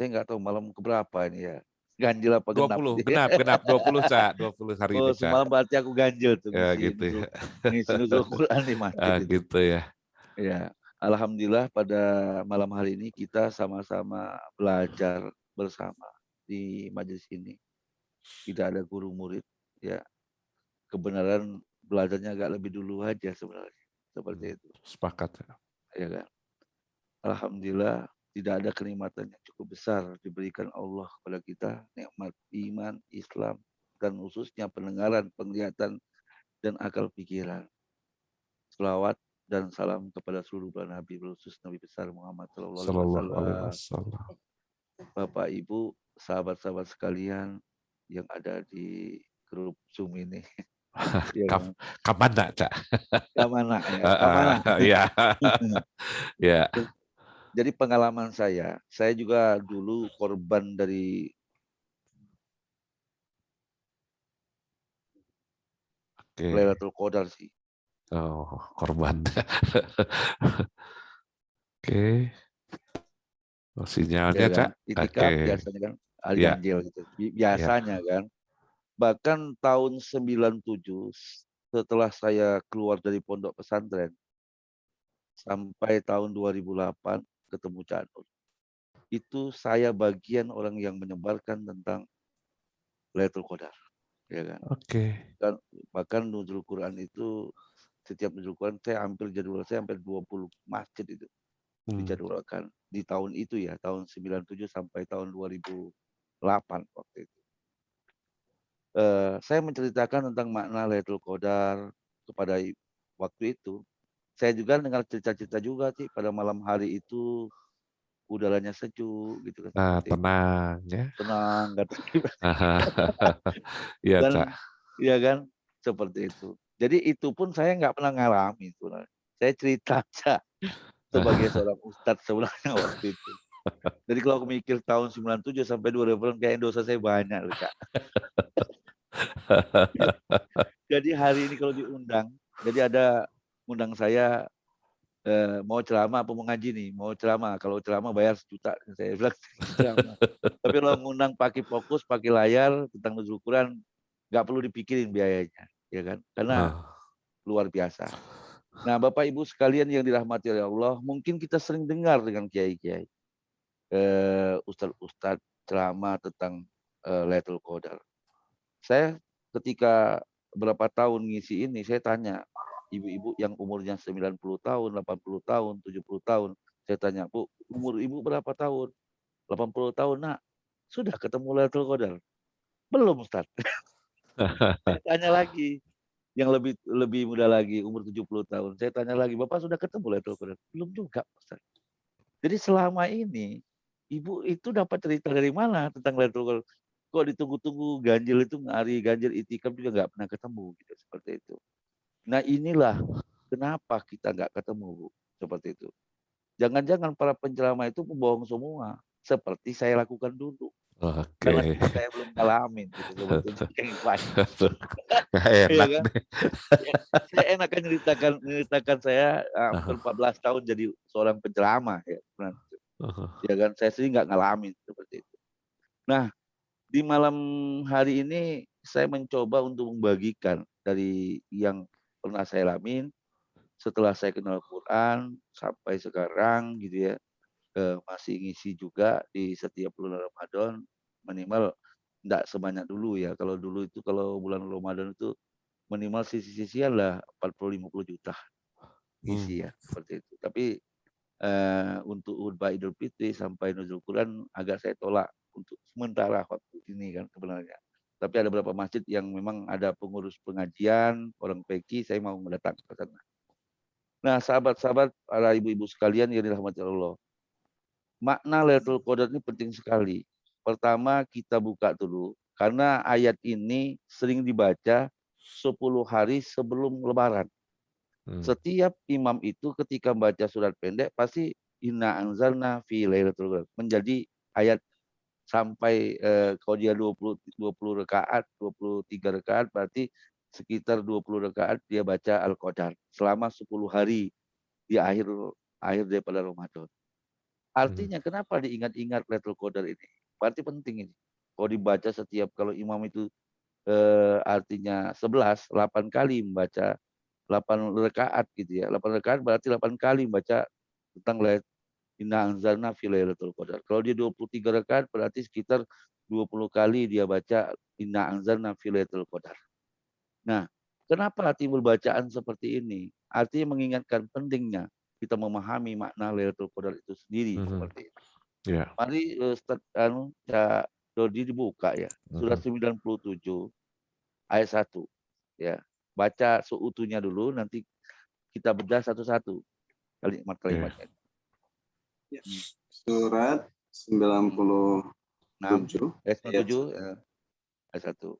Saya nggak tahu malam keberapa ini ya, ganjil apa genap 20, ini. genap genap 20, Cak, 20 hari Oh, ini, Cak. semalam berarti aku ganjil tuh Ya gitu ya. ngisi nuzul Quran di masjid itu. Gitu ya. Ya, alhamdulillah pada malam hari ini kita sama-sama belajar bersama di majelis ini. Tidak ada guru murid, ya. Kebenaran belajarnya agak lebih dulu aja sebenarnya, seperti itu, Sepakat ya. ya kan. Alhamdulillah tidak ada kenikmatan yang cukup besar diberikan Allah kepada kita, nikmat iman, Islam, dan khususnya pendengaran, penglihatan, dan akal pikiran. Selawat dan salam kepada seluruh para nabi, khusus Nabi besar Muhammad Sallallahu Alaihi Sallallahu alaihi Wasallam. wasallam. Bapak Ibu, sahabat-sahabat sekalian yang ada di grup Zoom ini, ya Kap kan? kapan nak, Cak? Kamana ya, Heeh, kamana. iya. Ya. Jadi pengalaman saya juga dulu korban dari Oke. Lailatul Qadar sih. Oh, korban. Oke. Oh, Ya sinyalnya, kan, Cak. Oke. itikaf biasanya kan hari Ya, ganjil gitu. ya. Biasanya kan. Bahkan tahun 97 setelah saya keluar dari pondok pesantren sampai tahun 2008 ketemu Cak Nur. Itu saya bagian orang yang menyebarkan tentang Lailatul Qadar, ya kan. Oke. Dan bahkan nuzul Quran itu setiap nuzul Quran saya hampir jadwal saya hampir 20 masjid itu Hmm. dijadwalkan di tahun itu ya, tahun 97 sampai tahun 2008 waktu itu. Saya menceritakan tentang makna Lailatul Qadar kepada waktu itu. Saya juga dengar cerita-cerita juga sih pada malam hari itu udaranya sejuk gitu kan Nah, seperti itu. tenang ya. Tenang kata Iya, Cak. dan ya kan seperti itu. Jadi itu pun saya nggak pernah ngalamin sebenarnya. Saya cerita aja sebagai seorang ustadz sebenarnya waktu itu. Jadi kalau aku mikir tahun 97 sampai 2000 kayak dosa saya banyak loh, Cak. Jadi hari ini kalau diundang, jadi ada undang saya mau ceramah apa mau ngaji nih? Mau ceramah. Kalau ceramah bayar 1 juta. Saya bilang ceramah. Tapi kalau ngundang pakai fokus, pakai layar tentang nuzul Quran, nggak perlu dipikirin biayanya, ya kan? Karena Oh, luar biasa. Nah, Bapak Ibu sekalian yang dirahmati oleh Allah, mungkin kita sering dengar dengan kiai-kiai, ustadz-ustadz ceramah tentang Lailatul Qadar. Saya ketika berapa tahun ngisi ini, saya tanya ibu-ibu yang umurnya 90 tahun, 80 tahun, 70 tahun. Saya tanya, "Bu, umur ibu berapa tahun?" 80 tahun, "Nak, sudah ketemu Lailatul Qadar?" "Belum, Ustaz." Saya tanya lagi, yang lebih lebih muda lagi, umur 70 tahun. Saya tanya lagi, "Bapak sudah ketemu Lailatul Qadar?" "Belum juga, Ustaz." Jadi selama ini, ibu itu dapat cerita dari mana tentang Lailatul Qadar? Kok ditunggu-tunggu ganjil itu hari ganjil itikaf juga nggak pernah ketemu gitu, seperti itu. Nah inilah kenapa kita nggak ketemu, Bu, seperti itu. Jangan-jangan para penceramah itu pembohong semua, seperti saya lakukan dulu. Karena oke. saya belum ngalamin gitu sebetulnya yang banyak. Nggak Iya enak kan? deh. Ya, saya enakan menceritakan saya hampir 14 tahun jadi seorang penceramah ya, ya kan, saya sendiri nggak ngalamin seperti itu. Nah, di malam hari ini saya mencoba untuk membagikan dari yang pernah saya alamin setelah saya kenal Quran sampai sekarang gitu ya, masih ngisi juga di setiap bulan Ramadan minimal enggak sebanyak dulu ya. Kalau dulu itu kalau bulan Ramadan itu minimal sisi-sisian lah 40-50 juta Hmm. ngisi ya, seperti itu. Tapi, untuk khutbah Idul Fitri sampai nuzul Quran agak saya tolak untuk sementara waktu ini kan sebenarnya. Tapi ada beberapa masjid yang memang ada pengurus pengajian, orang PK, saya mau mendatang ke sana. Nah, sahabat-sahabat, para ibu-ibu sekalian yang dirahmati Allah, makna Lailatul Qadar ini penting sekali. Pertama kita buka dulu, karena ayat ini sering dibaca 10 hari sebelum Lebaran. Hmm. Setiap imam itu ketika membaca surat pendek pasti inna anzalna fi lailatul qadar menjadi ayat sampai kalau dia 20 rakaat, 23 rakaat berarti sekitar 20 rakaat dia baca Al-Qadar selama 10 hari di akhir akhir daripada Ramadan. Artinya kenapa diingat-ingat Lailatul Qadar ini? Berarti penting ini. Kalau dibaca kalau imam itu artinya 11, 8 kali membaca 8 rakaat gitu ya. 8 rakaat berarti 8 kali membaca tentang Inna anzalna fi Lailatul Qadar. Kalau dia 23 rakaat berarti sekitar 20 kali dia baca Inna anzalna fi Lailatul Qadar. Nah, kenapa timbul bacaan seperti ini? Artinya mengingatkan pentingnya kita memahami makna Lailatul Qadar itu sendiri seperti itu. Iya. Mari Cak Dodi dibuka ya. Surat 97 ayat 1 ya. Baca seutuhnya dulu nanti kita bedah satu-satu kalimat-kalimatnya. Ya. Surat 97 ayat 97 ayat 1.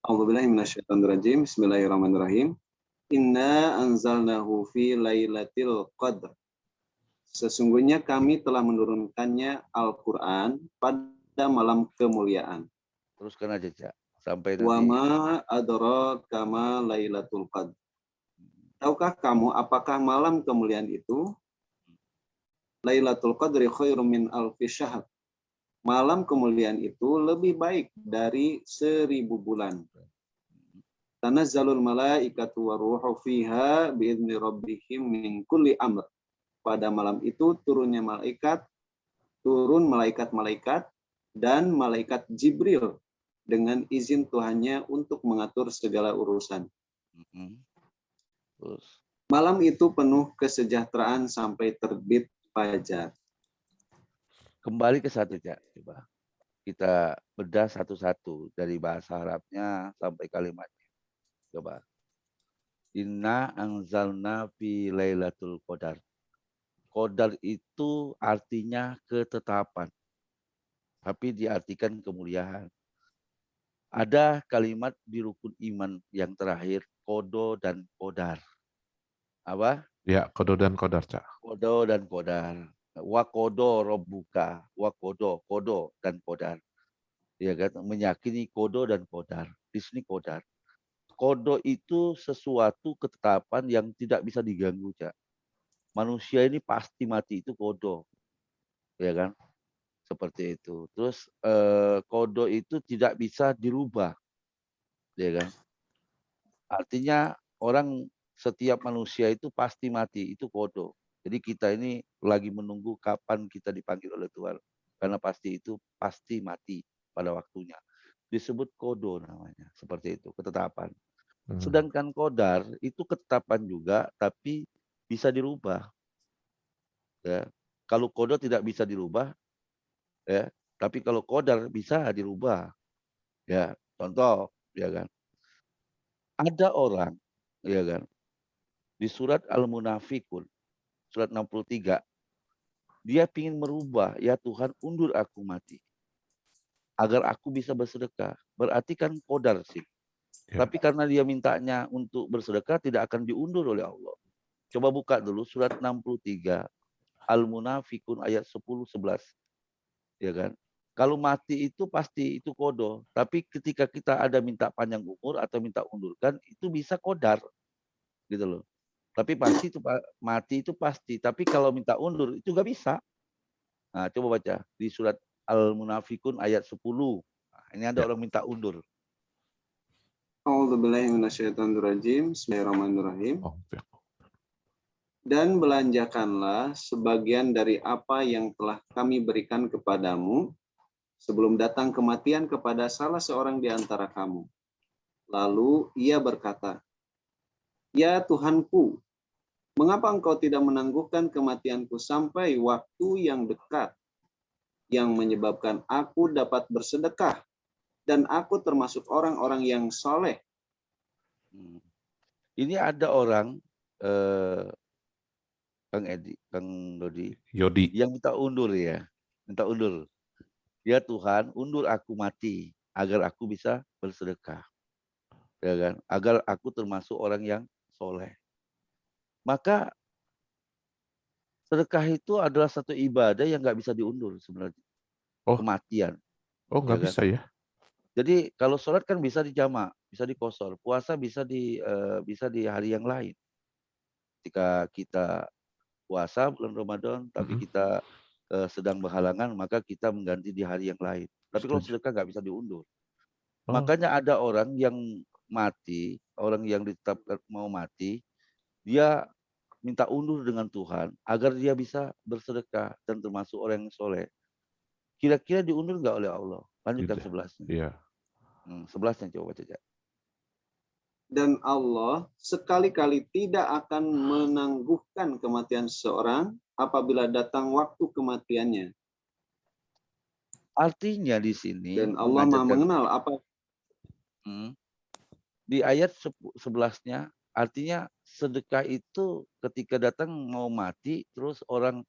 A'udzubillahi minasyaitonirrajim. Bismillahirrahmanirrahim. Inna anzalnahu fi lailatul qadr. Sesungguhnya kami telah menurunkannya Al-Qur'an pada malam kemuliaan. Teruskan aja, Cak. Sampai nanti. Wa ma adraka ma lailatul qadr. Tahukah kamu apakah malam kemuliaan itu? Lailatul Qadri khairum min alfi syahr. Malam kemuliaan itu lebih baik dari 1000 bulan. Tanazzalul malaikatu waruhu fiha biidzni rabbihim min kulli amr. Pada malam itu turun malaikat-malaikat dan malaikat Jibril dengan izin Tuhannya untuk mengatur segala urusan. Terus. Malam itu penuh kesejahteraan sampai terbit fajar. Kembali ke satu, Cak. Coba kita bedah satu-satu dari bahasa Arabnya sampai kalimatnya. Coba. Inna anzalna fi Lailatul Qadar. Qadar itu artinya ketetapan. Tapi diartikan kemuliaan. Ada kalimat di rukun iman yang terakhir, kodo dan kodar. Apa? Ya, kodo dan kodar, Cak. Kodo dan kodar. Wa kodo robbuka. Wa kodo dan kodar. Ya kan? Meyakini kodo dan kodar. Di sini kodar. Kodo itu sesuatu ketetapan yang tidak bisa diganggu, Cak. Manusia ini pasti mati, itu kodo. Ya kan? Seperti itu. Terus kodo itu tidak bisa dirubah. Ya kan? Artinya setiap manusia itu pasti mati, itu kodo. Jadi kita ini lagi menunggu kapan kita dipanggil oleh Tuhan. Karena pasti mati pada waktunya. Disebut kodo namanya, seperti itu, ketetapan. Sedangkan kodar itu ketetapan juga, tapi bisa dirubah. Ya. Kalau kodo tidak bisa dirubah, ya. Tapi kalau kodar bisa dirubah. Ya, contoh, ya kan. Ada orang, ya kan, di surat Al-Munafikun, surat 63, dia ingin merubah, ya Tuhan undur aku mati, agar aku bisa bersedekah. Berarti kan kodar sih. Ya. Tapi karena dia mintanya untuk bersedekah, tidak akan diundur oleh Allah. Coba buka dulu surat 63, Al-Munafikun ayat 10-11. Ya kan? Kalau mati itu pasti itu kodo. Tapi ketika kita ada minta panjang umur atau minta undurkan, itu bisa kodar. Gitu loh. Tapi pasti itu mati itu pasti. Tapi kalau minta undur itu nggak bisa. Nah, coba baca di surat Al-Munafikun ayat 10. Nah, ini ada orang minta undur. A'udzubillahi minasyaitonirrajim. Bismillahirrahmanirrahim. Dan belanjakanlah sebagian dari apa yang telah kami berikan kepadamu sebelum datang kematian kepada salah seorang di antara kamu. Lalu ia berkata, "Ya Tuhanku, mengapa engkau tidak menangguhkan kematianku sampai waktu yang dekat, yang menyebabkan aku dapat bersedekah, dan aku termasuk orang-orang yang soleh." Ini ada orang, Kang Dodi, Yodi, yang minta undur ya. Minta undur. Ya Tuhan, undur aku mati agar aku bisa bersedekah. Ya kan? Agar aku termasuk orang yang soleh. Maka sedekah itu adalah satu ibadah yang nggak bisa diundur sebenarnya. Kematian. Oh, nggak ya kan? bisa ya? Jadi kalau sholat kan bisa dijamak, bisa dikosor. Puasa bisa di hari yang lain. Ketika kita puasa bulan Ramadan, tapi kita sedang berhalangan, maka kita mengganti di hari yang lain. Tapi kalau Setuju. sedekah nggak bisa diundur. Oh, Makanya ada orang yang mati, orang yang ditetapkan mau mati, dia minta undur dengan Tuhan agar dia bisa bersedekah dan termasuk orang yang soleh. Kira-kira diundur nggak oleh Allah? Lanjutkan tidak. 11-nya. Iya. 11-nya coba baca. Dan Allah sekali-kali tidak akan menangguhkan kematian seseorang apabila datang waktu kematiannya. Artinya di sini Dan Allah Maha mengajarkan mengenal apa. di ayat 11-nya artinya sedekah itu ketika datang mau mati terus orang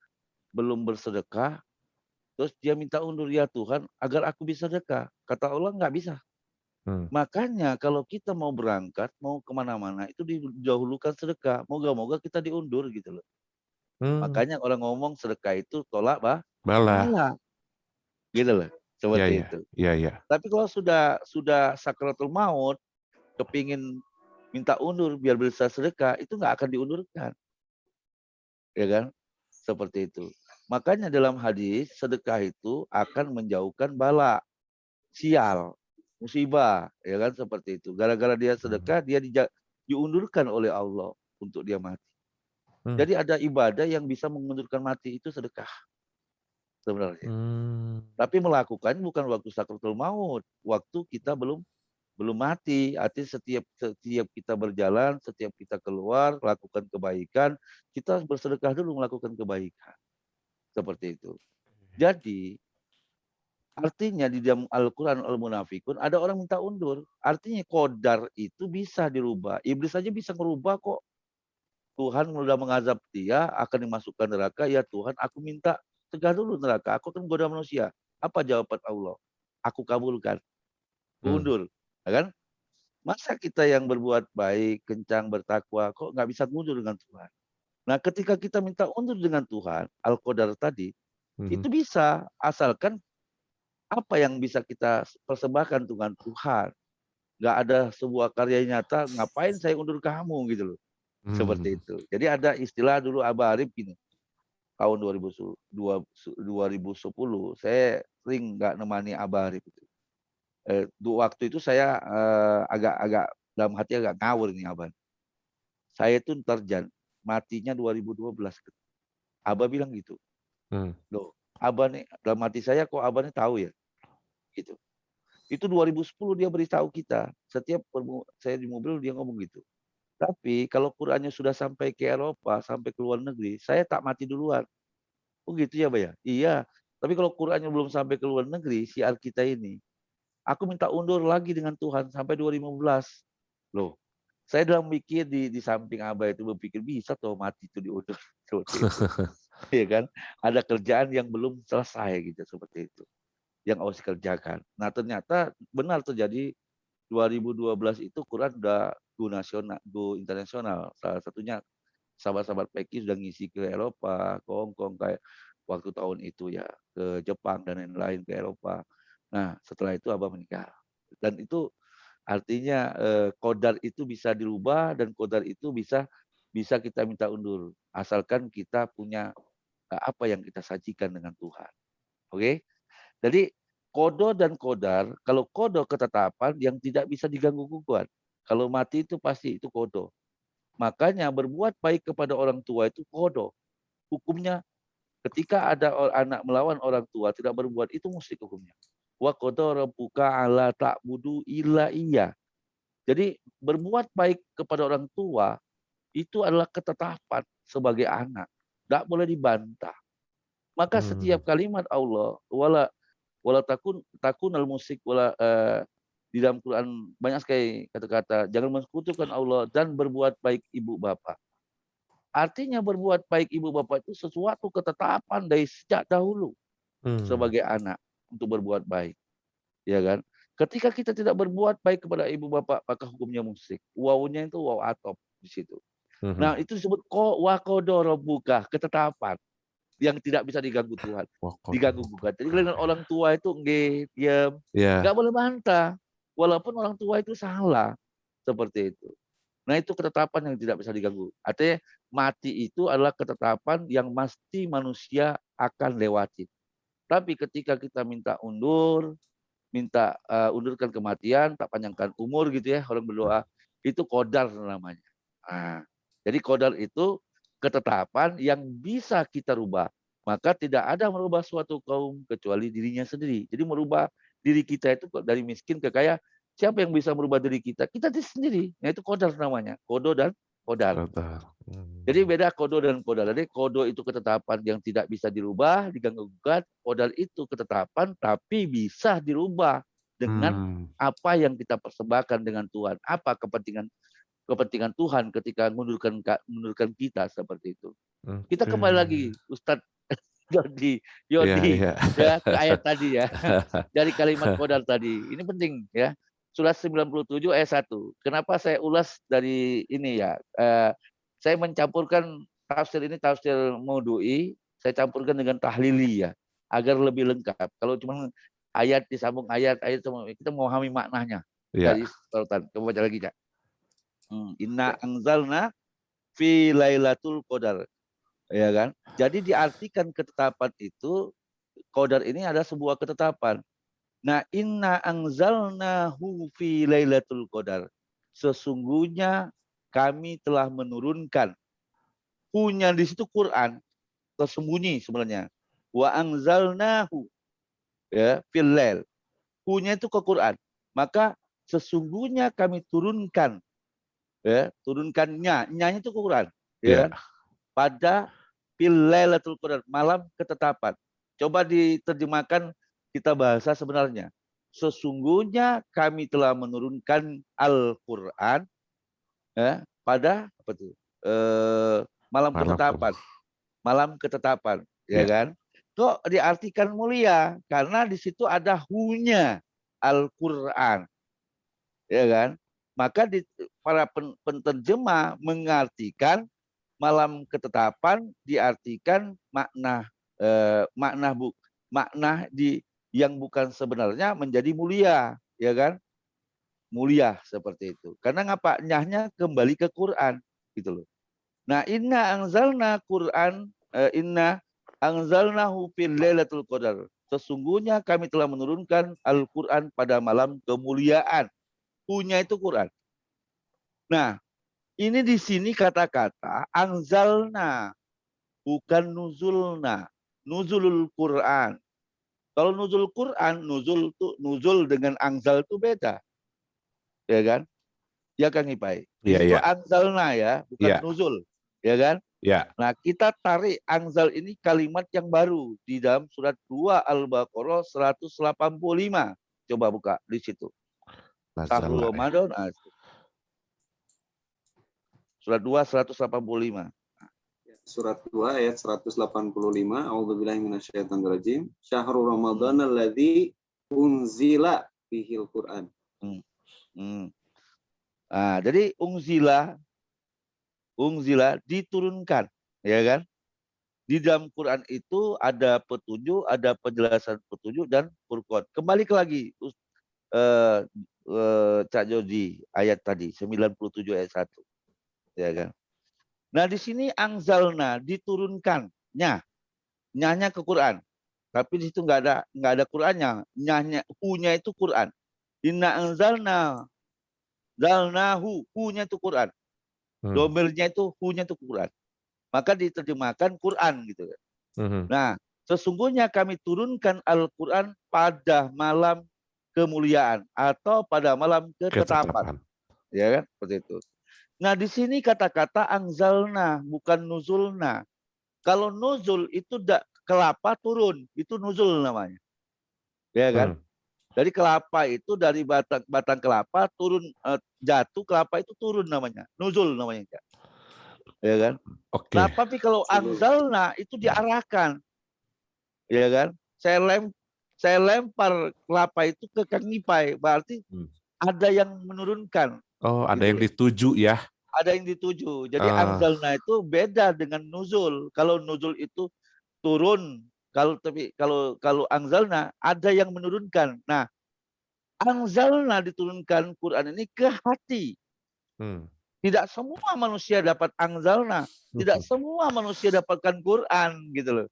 belum bersedekah terus dia minta undur, ya Tuhan agar aku bisa sedekah. Kata Allah nggak bisa. Hmm. Makanya kalau kita mau berangkat mau kemana-mana itu didahulukan sedekah. Moga-moga kita diundur gitu loh. Makanya orang ngomong sedekah itu tolak Bala. bala gitu loh, Iya, seperti iya. itu. Iya, iya. Tapi kalau sudah sakratul maut, kepingin minta undur biar bisa sedekah, itu nggak akan diundurkan, ya kan? Seperti itu. Makanya dalam hadis sedekah itu akan menjauhkan bala, sial, musibah, ya kan? Seperti itu. Gara-gara dia sedekah, dia diundurkan oleh Allah untuk dia mati. Jadi ada ibadah yang bisa mengundurkan mati, itu sedekah sebenarnya. Tapi melakukan bukan waktu sakratul maut, waktu kita belum mati. Artinya setiap kita berjalan, setiap kita keluar lakukan kebaikan, kita bersedekah dulu melakukan kebaikan. Seperti itu. Jadi artinya di dalam Al-Quran Al-Munafikun ada orang minta undur. Artinya qadar itu bisa dirubah. Iblis saja bisa merubah kok. Tuhan sudah mengazab dia, akan dimasukkan neraka. Ya Tuhan, aku minta cegah dulu neraka. Aku akan goda manusia. Apa jawaban Allah? Aku kabulkan. Undur. Ya kan? Masa kita yang berbuat baik, kencang, bertakwa, kok nggak bisa mundur dengan Tuhan? Nah, ketika kita minta undur dengan Tuhan, Al-Qadar tadi, itu bisa. Asalkan apa yang bisa kita persembahkan dengan Tuhan. Nggak ada sebuah karya nyata, ngapain saya undur kamu gitu loh. Seperti itu. Jadi ada istilah dulu Abah Arif gini, tahun 2010, saya sering nggak nemani Abah Arif itu. Waktu itu saya agak dalam hati agak ngawur nih Abah. Saya itu terjan matinya 2012. Abah bilang gitu. Loh, Abah nih dalam hati saya kok Abah nih tahu ya. Gitu. Itu 2010 dia beritahu kita. Setiap saya di mobil dia ngomong gitu. Tapi kalau Qurannya sudah sampai ke Eropa, sampai ke luar negeri, saya tak mati duluan. Oh gitu ya, Mbak ya? Iya. Tapi kalau Qurannya belum sampai ke luar negeri, siar kita ini, aku minta undur lagi dengan Tuhan sampai 2015. Loh, saya dalam mikir di samping Abah itu berpikir bisa tuh mati itu diundur seperti itu. Iya kan? Ada kerjaan yang belum selesai gitu seperti itu. Yang harus dikerjakan. Nah, ternyata benar terjadi 2012 itu Quran udah go nasional, go internasional. Salah satunya sahabat-sahabat PKI sudah ngisi ke Eropa, ke Hong Kong kayak waktu tahun itu ya, ke Jepang dan lain-lain, ke Eropa. Nah, setelah itu Abah meninggal. Dan itu artinya qadar itu bisa dirubah dan qadar itu bisa kita minta undur asalkan kita punya apa yang kita sajikan dengan Tuhan. Oke? Jadi kodo dan kodar, kalau kodo ketetapan yang tidak bisa diganggu gugat. Kalau mati itu pasti itu kodo. Makanya berbuat baik kepada orang tua itu kodo. Hukumnya ketika ada anak melawan orang tua tidak berbuat itu musrik hukumnya. Wa qada rabbuka alla ta'budu illa iya. Jadi berbuat baik kepada orang tua itu adalah ketetapan sebagai anak. Tidak boleh dibantah. Maka setiap kalimat Allah, wala takunal musik di dalam Quran banyak sekali kata-kata jangan mensekutukan Allah dan berbuat baik ibu bapak. Artinya berbuat baik ibu bapak itu sesuatu ketetapan dari sejak dahulu sebagai anak untuk berbuat baik. Ya kan? Ketika kita tidak berbuat baik kepada ibu bapak, maka hukumnya musrik. Wawunya itu waw atop di situ. Nah, itu disebut wa qadara rabbuka, ketetapan yang tidak bisa diganggu Tuhan. Diganggu gugat. Jadi dengan orang tua itu nggih, diam, nggak boleh bantah. Walaupun orang tua itu salah. Seperti itu. Nah, itu ketetapan yang tidak bisa diganggu. Artinya mati itu adalah ketetapan yang mesti manusia akan lewati. Tapi ketika kita minta undurkan kematian, tak panjangkan umur gitu ya, orang berdoa, itu qadar namanya. Nah, jadi qadar itu ketetapan yang bisa kita rubah. Maka tidak ada merubah suatu kaum kecuali dirinya sendiri. Jadi merubah diri kita itu dari miskin ke kaya, siapa yang bisa merubah diri kita? Kita sendiri. Nah, itu qadar namanya. Kodo dan qadar. Qadar. Jadi beda kodo dan qadar. Jadi kodo itu ketetapan yang tidak bisa dirubah, diganggu-gugat. Qadar itu ketetapan tapi bisa dirubah dengan apa yang kita persembahkan dengan Tuhan. Apa kepentingan Tuhan ketika mengundurkan kita seperti itu. Kita kembali lagi, Ustadz Yodi Iya. ya ke ayat tadi ya. Dari kalimat qadar tadi. Ini penting ya. Surat 97 ayat 1. Kenapa saya ulas dari ini ya? Saya mencampurkan tafsir ini tafsir Maudhu'i, saya campurkan dengan tahlili ya, agar lebih lengkap. Kalau cuma ayat disambung ayat kita memahami maknanya dari sorotan. Coba baca lagi, Cak. Inna anzalna fi lailatul qadar. Ya kan? Jadi diartikan ketetapan itu, qadar ini adalah sebuah ketetapan. Nah, inna anzalnahu fi lailatul qadar. Sesungguhnya kami telah menurunkan. Punya di situ Quran, tersembunyi sebenarnya. Wa anzalnahu ya fil lail. Punya itu ke Quran. Maka sesungguhnya kami turunkan ya, turunkannya, nyanya itu ke Quran, ya kan? Pada fil lailatul qadar, malam ketetapan. Coba diterjemahkan kita bahasa sebenarnya. Sesungguhnya kami telah menurunkan Al-Qur'an ya, pada apa tuh? Malam ketetapan. Malam ketetapan, ya kan? Kok diartikan mulia? Karena di situ ada hunya Al-Qur'an. Ya kan? Maka para penterjemah mengartikan malam ketetapan diartikan makna yang bukan sebenarnya menjadi mulia, ya kan? Mulia seperti itu. Karena ngapa? Nyahnya kembali ke Quran gitu loh. Nah, inna anzalnahu fil lailatul qadar. Sesungguhnya kami telah menurunkan Al-Qur'an pada malam kemuliaan. Punya itu Quran. Nah, ini di sini kata-kata anzalna, bukan nuzulna. Nuzulul Quran. Kalau nuzul Quran, nuzul dengan anzal itu beda. Ya kan? Ya Kang Ipai. Di situ anzalna ya, bukan nuzul. Ya kan? Ya. Nah, kita tarik anzal ini kalimat yang baru di dalam surat 2 Al-Baqarah 185. Coba buka di situ. Syahrul Ramadan. Surat 2 185. Surat 2 ayat 185. A'udzubillahi minasyaitonirrajim. Syahrul Ramadan alladzi unzila fihil Qur'an. Nah, jadi unzila diturunkan, ya kan? Di dalam Quran itu ada petunjuk, ada penjelasan petunjuk dan Furqan. Kembali lagi Cak Jody ayat tadi 97 ayat 1. Ya kan? Nah, di sini anzalna diturunkannya. Nyanya ke Quran. Tapi di situ nggak ada Qurannya. Nyanya punya itu Quran. Inna anzalnahu punya itu Quran. Domirnya itu punya itu Quran. Maka diterjemahkan Quran gitu. Nah, sesungguhnya kami turunkan Al-Quran pada malam kemuliaan atau pada malam ketetapan. Ya kan? Seperti itu. Nah, di sini kata-kata anzalna bukan nuzulna. Kalau nuzul itu kelapa turun, itu nuzul namanya. Ya kan? Dari kelapa itu dari batang kelapa turun jatuh kelapa itu turun namanya. Nuzul namanya. Ya kan? Nah, tapi kalau anzalna itu diarahkan. Ya kan? Saya lempar kelapa itu ke Kang Ipai, berarti ada yang menurunkan. Oh, ada yang dituju ya. Ada yang dituju. Jadi anzalna itu beda dengan nuzul. Kalau nuzul itu turun, kalau anzalna ada yang menurunkan. Nah, anzalna diturunkan Quran ini ke hati. Tidak semua manusia dapat anzalna, tidak semua manusia dapatkan Quran gitu loh.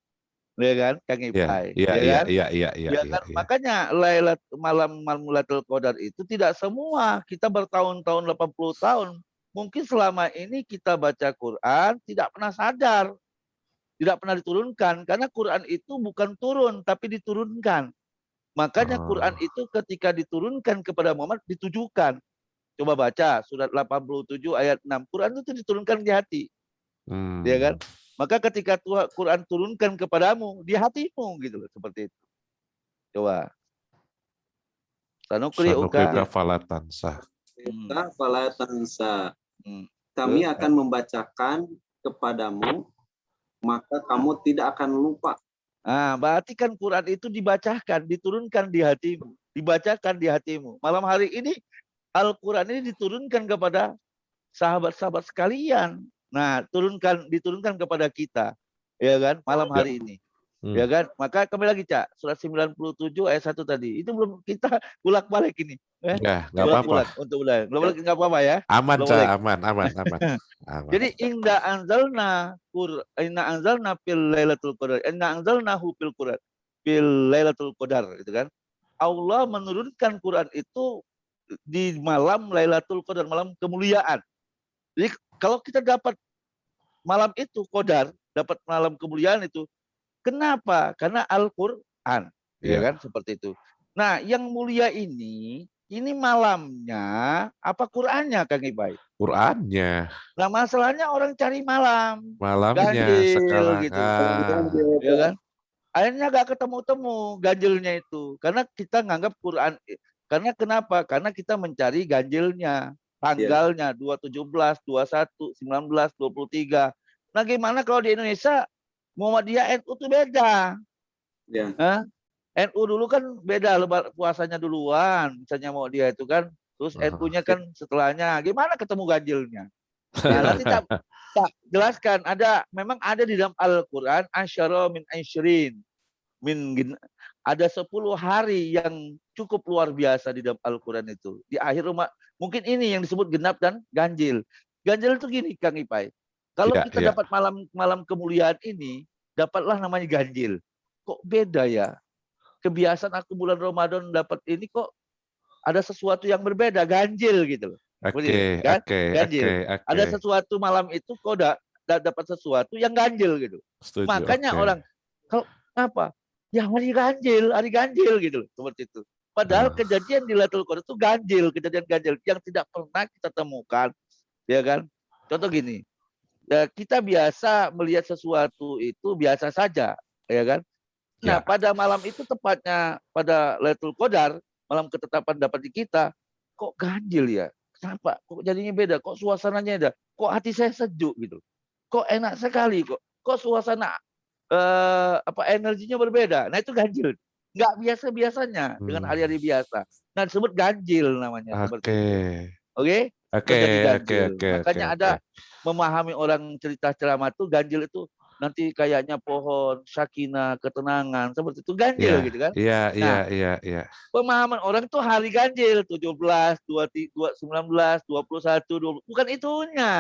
Ya kan, Kang Iya, Ipai, iya, ya iya, kan? iya, iya, iya, Ya iya, kan? iya. Makanya malam Lailatul Qadar itu tidak semua kita bertahun-tahun 80 tahun. Mungkin selama ini kita baca Quran tidak pernah sadar, tidak pernah diturunkan karena Quran itu bukan turun tapi diturunkan. Makanya Quran Oh, itu ketika diturunkan kepada Muhammad ditujukan. Coba baca surat 87 ayat 6. Quran itu diturunkan di hati, ya kan? hmm. Maka ketika Quran turunkan kepadamu di hatimu gitu loh, seperti itu. Coba. Sanukriuka. Sanukrika falatansa. Hmm. Fala tansa. Hmm. Kami Terus? akan membacakan kepadamu, maka kamu tidak akan lupa. Nah, berarti kan Quran itu dibacakan, diturunkan di hatimu, dibacakan di hatimu. Malam hari ini Al-Quran ini diturunkan kepada sahabat-sahabat sekalian. Nah, diturunkan kepada kita, ya kan? Malam Ya. hari ini. Hmm. Ya kan? Maka kembali lagi, Cak. Surat 97 ayat 1 tadi. Itu belum kita bolak-balik ini. Ya, nggak apa-apa. Bulat-bulat untuk ulang. Belum balik enggak apa-apa ya. Aman, Belum Ca, balik. aman, aman, aman. Aman. Jadi inna anzalna fil lailatul qadar. Inna anzalnahu fil Qur'an. Fil lailatul qadar gitu kan. Allah menurunkan Quran itu di malam Lailatul Qadar, malam kemuliaan. Jadi kalau kita dapat malam itu Qadar, dapat malam kemuliaan itu, kenapa? Karena Al-Qur'an, ya Iya. kan? Seperti itu. Nah, yang mulia ini malamnya apa Qur'annya, Kang Ibai? Qur'annya, Nah, masalahnya orang cari malam, malamnya ganjil sekarang. gitu, ya kan? Akhirnya gak ketemu-temu ganjilnya itu, karena kita nganggap Quran. Karena kenapa? Karena kita mencari ganjilnya, tanggalnya 217, 21, 19, 23. Nah, gimana kalau di Indonesia Muhammadiyah NU itu beda? Ya. Hah? NU dulu kan beda puasanya duluan, misalnya mau dia itu kan, terus NU-nya kan setelahnya. Gimana ketemu ganjilnya? Nah, nanti tak jelaskan. Memang ada di dalam Al-Quran asyara min asyrin. Ada 10 hari yang cukup luar biasa di dalam Al-Quran itu. Di akhir umat, mungkin ini yang disebut genap dan ganjil. Ganjil itu gini, Kang Ipai. Kalau Ya, kita ya. dapat malam kemuliaan ini, dapatlah namanya ganjil. Kok beda ya? Kebiasaan aku bulan Ramadan dapat ini kok ada sesuatu yang berbeda, ganjil gitu loh. Oke, Kan? oke, Ganjil. oke, Ada oke. sesuatu malam itu kok dapat sesuatu yang ganjil gitu. Setuju, Makanya oke. orang kalau apa? Ya hari ganjil gitu loh, seperti itu. Padahal kejadian di Lailatul Qadar itu ganjil, kejadian ganjil yang tidak pernah kita temukan, ya kan? Contoh gini, ya kita biasa melihat sesuatu itu biasa saja, ya kan? Nah, Ya. pada malam itu tepatnya pada Lailatul Qadar, malam ketetapan dapat di kita, kok ganjil ya? Kenapa? Kok jadinya beda? Kok suasananya beda? Kok hati saya sejuk gitu? Kok enak sekali kok? Kok suasana energinya berbeda? Nah, itu ganjil. Nggak biasa-biasanya dengan hari-hari biasa. Nah, disebut ganjil namanya seperti itu. Oke? Oke, Terjadi oke, ganjil. oke, Makanya oke. ada memahami orang cerita ceramah itu ganjil itu nanti kayaknya pohon, sakinah, ketenangan, seperti itu ganjil Iya, gitu kan. iya, iya, Nah, iya, iya. pemahaman orang itu hari ganjil 17, 23, 19, 21, 20. Bukan itunya.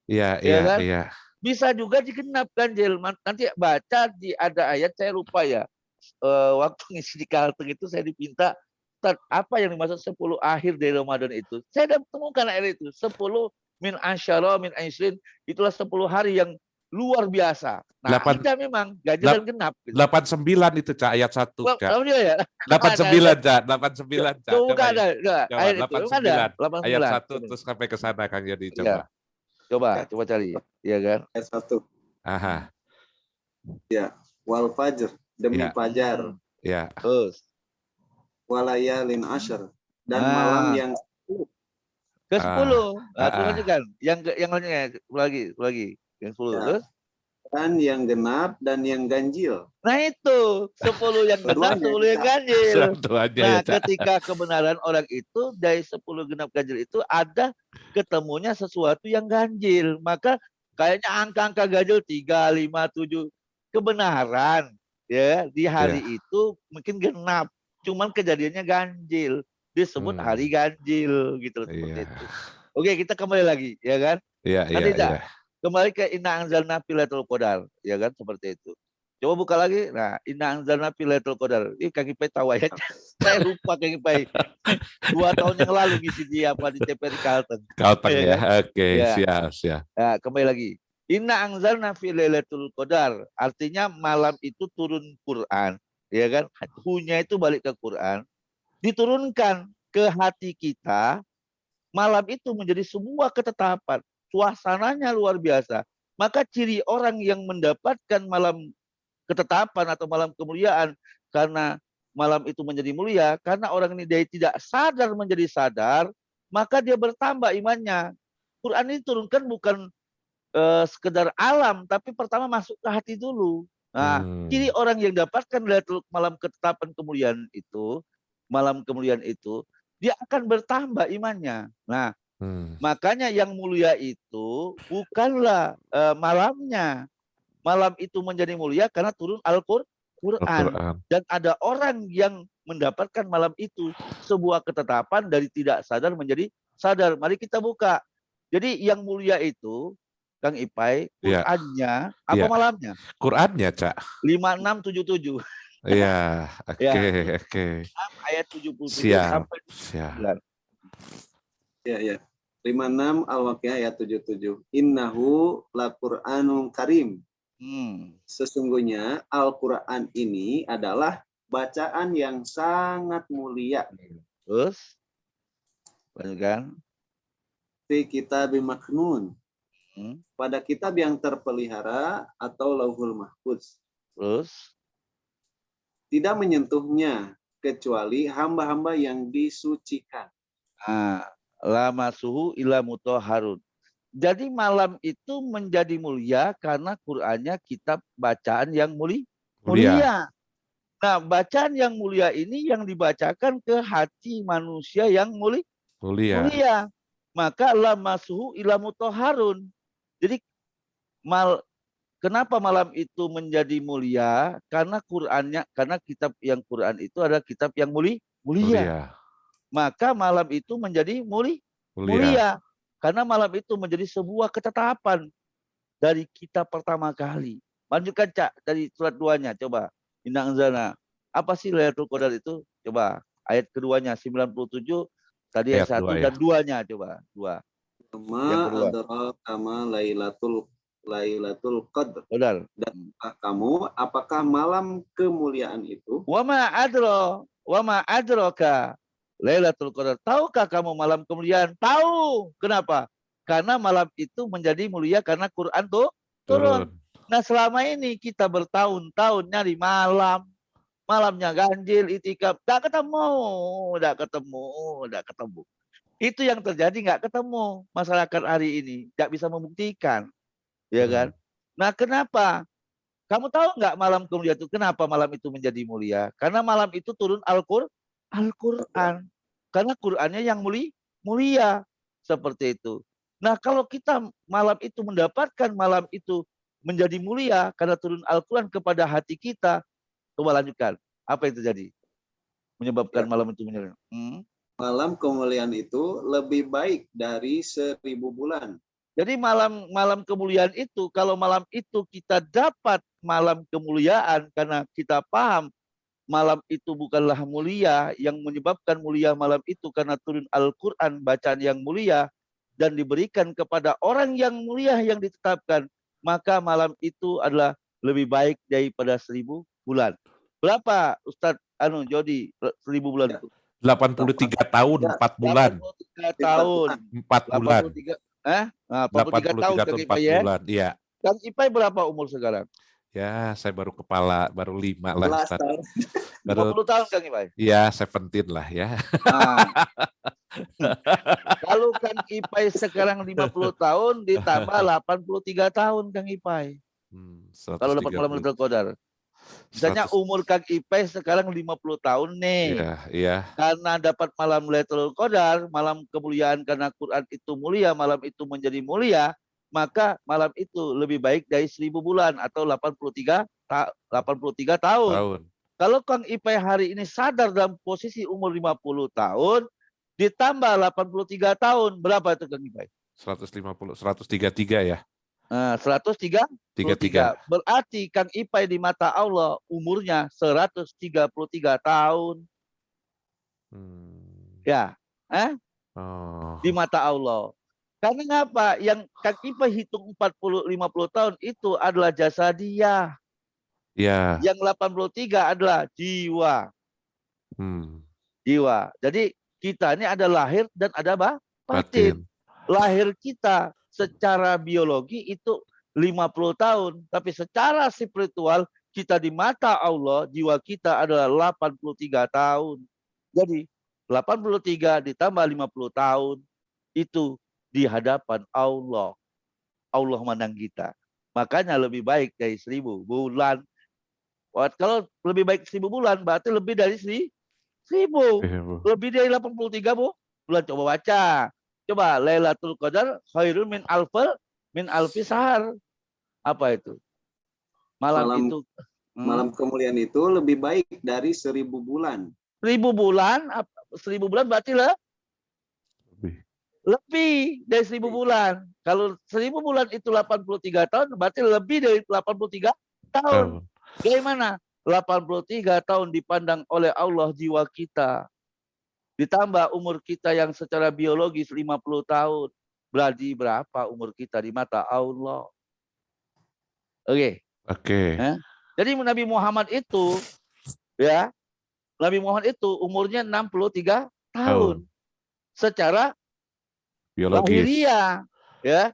Iya, Ya iya, kan? iya. Bisa juga digenap ganjil. Nanti baca ada ayat saya lupa ya. Waktu ngisi di Kalteng itu saya dipinta apa yang dimaksud 10 akhir dari Ramadan itu. Saya sudah temukan ayat itu. 10 min asyara min asyrin. Itulah 10 hari yang luar biasa. Nah, ada memang ganjil dan genap. Gitu. 89 itu, Cak, ayat 1, Cak. Alhamdulillah ya. 89, Cak. 89, Cak. Coba ada. Coba, Ayat itu. Ada. 89. Ayat 1 89. terus sampai ke sana, Kang Yodi, Ya. coba. Coba cari. Iya kan? Ayat 1. Aha. Ya. Wal fajr, demi Ya. fajar. Ya. Terus. Walayalin asyr, dan Nah. malam yang Ke 10. Nah, terus Ah. lanjutkan. Yang lainnya lagi. Yang 10. Ya. Terus? Dan yang genap dan yang ganjil. Nah itu 10 yang genap, 10 yang ganjil. Dua-duanya Nah, ya, Cak. ketika kebenaran orang itu dari 10 genap ganjil itu ada ketemunya sesuatu yang ganjil. Maka kayaknya angka-angka ganjil 3, 5, 7 kebenaran ya di hari itu mungkin genap. Cuman kejadiannya ganjil. Disebut hari ganjil gitu seperti itu. Oke, kita kembali lagi, ya kan? Iya, Kan iya, tidak. iya. Kembali ke inna anzalna fi lailatul qadar, ya kan? Seperti itu. Coba buka lagi. Nah, inna anzalna fi lailatul qadar. Ini Kang Ipai tahu ayatnya. Saya lupa Kang Ipai. 2 tahun yang lalu ngisi di apa di TPRI Kalteng. Kalteng Ya ya. kan? Oke, Ya. siap, siap. Nah, kembali lagi. Inna anzalna fi lailatul qadar. Artinya malam itu turun Quran, ya kan? Hu-nya itu balik ke Quran, diturunkan ke hati kita. Malam itu menjadi sebuah ketetapan. Suasananya luar biasa. Maka ciri orang yang mendapatkan malam ketetapan atau malam kemuliaan karena malam itu menjadi mulia, karena orang ini dia tidak sadar menjadi sadar, maka dia bertambah imannya. Quran ini turunkan bukan sekedar alam, tapi pertama masuk ke hati dulu. Nah, ciri orang yang dapatkan malam ketetapan kemuliaan itu, malam kemuliaan itu, dia akan bertambah imannya. Nah, makanya yang mulia itu bukanlah malamnya. Malam itu menjadi mulia karena turun Al-Quran. Al-Quran. Dan ada orang yang mendapatkan malam itu sebuah ketetapan dari tidak sadar menjadi sadar. Mari kita buka. Jadi yang mulia itu, Kang Ipai, Iya. Qurannya apa Iya. malamnya? Qurannya, Cak. 5677. Iya, oke, oke. Ayat 77 Siap, sampai siap. 9. Ya. 56 Al-Waqiah ayat 77. Innahu laqur'anun karim. Sesungguhnya Al-Quran ini adalah bacaan yang sangat mulia. Terus, lanjutkan. Fi kitabim maknun. Pada kitab yang terpelihara atau Lauhul Mahfuz. Terus, tidak menyentuhnya kecuali hamba-hamba yang disucikan. Lama suhu ila mutahharun. Jadi malam itu menjadi mulia karena Qur'annya kitab bacaan yang mulia. Nah, bacaan yang mulia ini yang dibacakan ke hati manusia yang mulia. Maka lama suhu ila mutahharun. Jadi kenapa malam itu menjadi mulia? Karena karena kitab yang Quran itu adalah kitab yang mulia. Maka malam itu menjadi mulia. Karena malam itu menjadi sebuah ketetapan dari kita pertama kali. Lanjutkan, Cak, dari surat 2-nya. Coba. Inna anzalna. Apa sih Lailatul Qadar itu? Coba. Ayat keduanya, 97. Tadi ayat 1 dan 2-nya. Coba. 2. Yang kedua. Kama Lailatul Qadr. Qadar. Dan kamu, apakah malam kemuliaan itu? Wa ma adraka Lailatul Qadar. Tahukah kamu malam kemuliaan? Tahu. Kenapa? Karena malam itu menjadi mulia karena Quran tuh turun. Nah, selama ini kita bertahun-tahun nyari malam. Malamnya ganjil, itikaf. Nggak ketemu. Itu yang terjadi, nggak ketemu. Masyarakat hari ini nggak bisa membuktikan. Ya kan? Nah, kenapa? Kamu tahu nggak malam kemuliaan itu? Kenapa malam itu menjadi mulia? Karena malam itu turun Al-Quran. Karena Qurannya yang mulia. Seperti itu. Nah, kalau kita malam itu mendapatkan malam itu menjadi mulia karena turun Al-Quran kepada hati kita. Coba lanjutkan. Apa yang terjadi? Menyebabkan malam itu mulia. Malam kemuliaan itu lebih baik dari 1000 bulan. Jadi malam kemuliaan itu, kalau malam itu kita dapat malam kemuliaan karena kita paham malam itu bukanlah mulia, yang menyebabkan mulia malam itu karena turun Al-Quran, bacaan yang mulia, dan diberikan kepada orang yang mulia yang ditetapkan, maka malam itu adalah lebih baik daripada 1000 bulan. Berapa Ustadz Jody 1000 bulan itu? 83 tahun 4 bulan. 83 tahun 4 bulan. 83 tahun Kang Ipai ya. Bulan, iya. Kang Ipai berapa umur sekarang? Ya, saya baru 5 lah. Baru 50 tahun Kang Ipai? Iya, 17 lah ya. Kalau Kang Ipai sekarang 50 tahun ditambah 83 tahun Kang Ipai. Kalau dapat malam Lailatul Qadar. Misalnya umur Kang Ipai sekarang 50 tahun nih. Iya. Karena dapat malam Lailatul Qadar, malam kemuliaan karena Quran itu mulia, malam itu menjadi mulia, maka malam itu lebih baik dari 1000 bulan atau 83 tahun. Kalau Kang Ipai hari ini sadar dalam posisi umur 50 tahun, ditambah 83 tahun, berapa itu Kang Ipay? 150, 133 ya. Nah, 133. 33. Berarti Kang Ipay di mata Allah umurnya 133 tahun. Ya, di mata Allah. Karena ngapa? Yang Kang Ipay hitung 40-50 tahun itu adalah jasa dia. Ya. Yang 83 adalah jiwa. Jiwa. Jadi kita ini ada lahir dan ada batin. Lahir kita secara biologi itu 50 tahun. Tapi secara spiritual kita di mata Allah, jiwa kita adalah 83 tahun. Jadi 83 ditambah 50 tahun itu di hadapan Allah. Allah mandang kita. Makanya lebih baik dari 1000 bulan. Kalau lebih baik 1000 bulan berarti lebih dari 1000. Lebih dari 83 bulan. Coba baca. Coba Lailatul Qadar khairun min alfi sahar. Apa itu? Malam kemuliaan itu lebih baik dari 1000 bulan. 1000 bulan, 1000 bulan berarti lebih dari 1000 bulan. Kalau 1000 bulan itu 83 tahun, berarti lebih dari 83 tahun. Bagaimana? 83 tahun dipandang oleh Allah jiwa kita. Ditambah umur kita yang secara biologis 50 tahun. Berarti berapa umur kita di mata Allah? Oke. Jadi Nabi Muhammad itu, ya, Nabi Muhammad itu umurnya 63 tahun. Secara lahiriah, ya.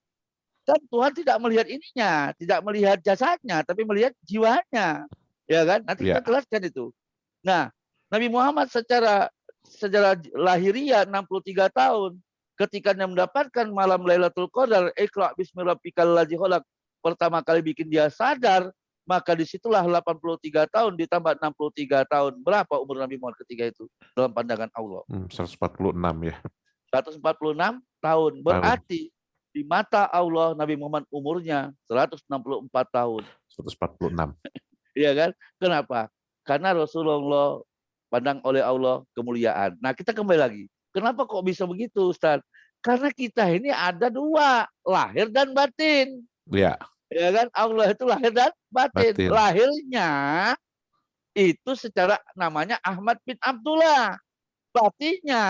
Dan Tuhan tidak melihat ininya, tidak melihat jasadnya, tapi melihat jiwanya. Ya kan? Nanti kita jelaskan itu. Nah, Nabi Muhammad secara lahiriah 63 tahun. Ketika dia mendapatkan malam Lailatul Qadar, Iqra bismi rabbikal ladzi khalaq, pertama kali bikin dia sadar, maka disitulah 83 tahun ditambah 63 tahun. Berapa umur Nabi Muhammad ketika itu dalam pandangan Allah? 146 ya. 146 tahun. Berarti di mata Allah Nabi Muhammad umurnya 164 tahun. 146. Iya kan? Kenapa? Karena Rasulullah pandang oleh Allah kemuliaan. Nah, kita kembali lagi. Kenapa kok bisa begitu, Ustaz? Karena kita ini ada dua, lahir dan batin. Ya. Ya kan? Allah itu lahir dan batin. Lahirnya itu secara namanya Ahmad bin Abdullah. Batinnya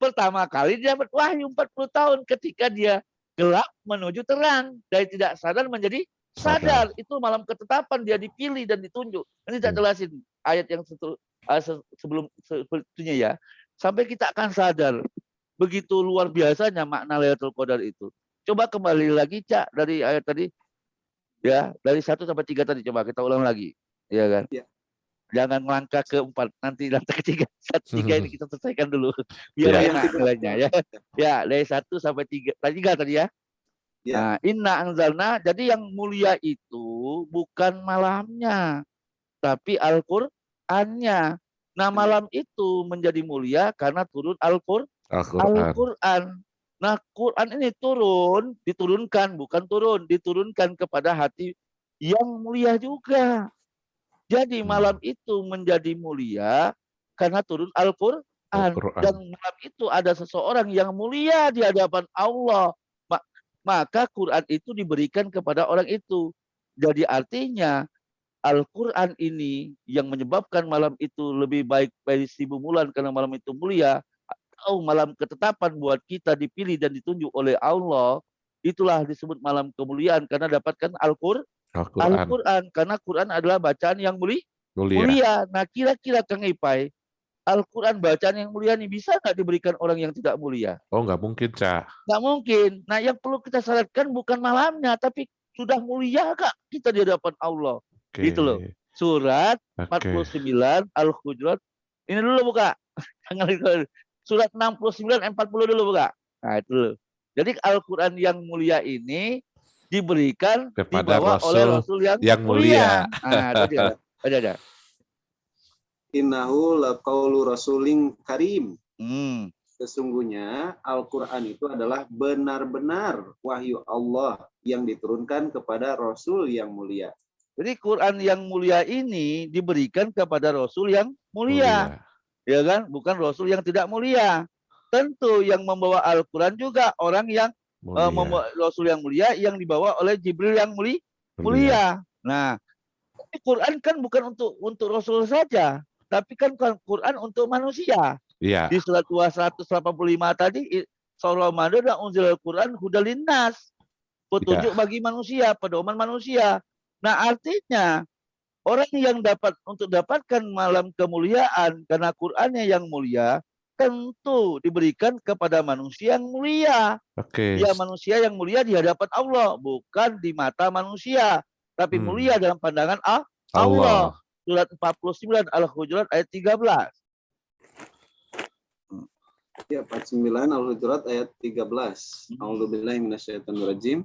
pertama kali dia berwahyu 40 tahun ketika dia gelap menuju terang. Dari tidak sadar menjadi sadar. Itu malam ketetapan dia dipilih dan ditunjuk. Ini tidak jelasin ayat yang sebelumnya ya. Sampai kita akan sadar. Begitu luar biasanya makna Lailatul Qadar itu. Coba kembali lagi, Cak, dari ayat tadi. Ya, dari 1 sampai 3 tadi. Coba kita ulang lagi. Ya kan? Ya. Jangan melangkah ke 4. Nanti langkah ke 3. 1, 3 ini kita selesaikan dulu. Biar enak nilainya. Ya. Ya, dari 1 sampai 3. 3 tadi ya. Ya. Nah, inna anzalna. Jadi yang mulia itu bukan malamnya. Tapi Al-Qur'annya. Nah, malam itu menjadi mulia karena turun Al-Qur'an. Nah, Quran ini diturunkan, bukan turun, diturunkan kepada hati yang mulia juga. Jadi malam itu menjadi mulia karena turun Al-Qur'an. Dan malam itu ada seseorang yang mulia di hadapan Allah. Maka Quran itu diberikan kepada orang itu. Jadi artinya Al-Quran ini yang menyebabkan malam itu lebih baik dari 1000 bulan karena malam itu mulia, atau malam ketetapan buat kita dipilih dan ditunjuk oleh Allah, itulah disebut malam kemuliaan karena dapatkan Al-Quran. Karena Quran adalah bacaan yang mulia. Nah, kira-kira Kang Ipay, Al-Quran bacaan yang mulia ini bisa nggak diberikan orang yang tidak mulia? Oh, nggak mungkin, Cak. Nggak mungkin. Nah, yang perlu kita syaratkan bukan malamnya, tapi sudah mulia Kak kita di hadapan Allah. Gitu loh. Surat 49 Al-Hujurat. Ini dulu buka. Surat 69 40 dulu buka. Nah, itu dulu. Jadi Al-Qur'an yang mulia ini diberikan kepada dibawa oleh Rasul yang mulia. Nah, itu dia. Ada. Innahu laqaulu rasulin karim. Sesungguhnya Al-Qur'an itu adalah benar-benar wahyu Allah yang diturunkan kepada Rasul yang mulia. Jadi Quran yang mulia ini diberikan kepada Rasul yang mulia. Ya kan? Bukan Rasul yang tidak mulia. tentu yang membawa Al-Quran juga orang yang Mulia. Rasul yang mulia yang dibawa oleh Jibril yang Mulia. mulia. Nah, tapi Quran kan bukan untuk Rasul saja, tapi kan Quran untuk manusia. Iya. Di surat 185 tadi, Surah Ramadan dan unzil Al-Quran hudal linnas, petunjuk Iya. bagi manusia, pedoman manusia. Nah, artinya orang yang dapatkan malam kemuliaan karena Qur'annya yang mulia, tentu diberikan kepada manusia yang mulia. Oke. Ya, manusia yang mulia di hadapan Allah, bukan di mata manusia, tapi mulia dalam pandangan Allah. Allah. Surat 49 Al-Hujurat ayat 13. Ya, 49 Al-Hujurat ayat 13. A'udzubillahi minasyaitonirrajim.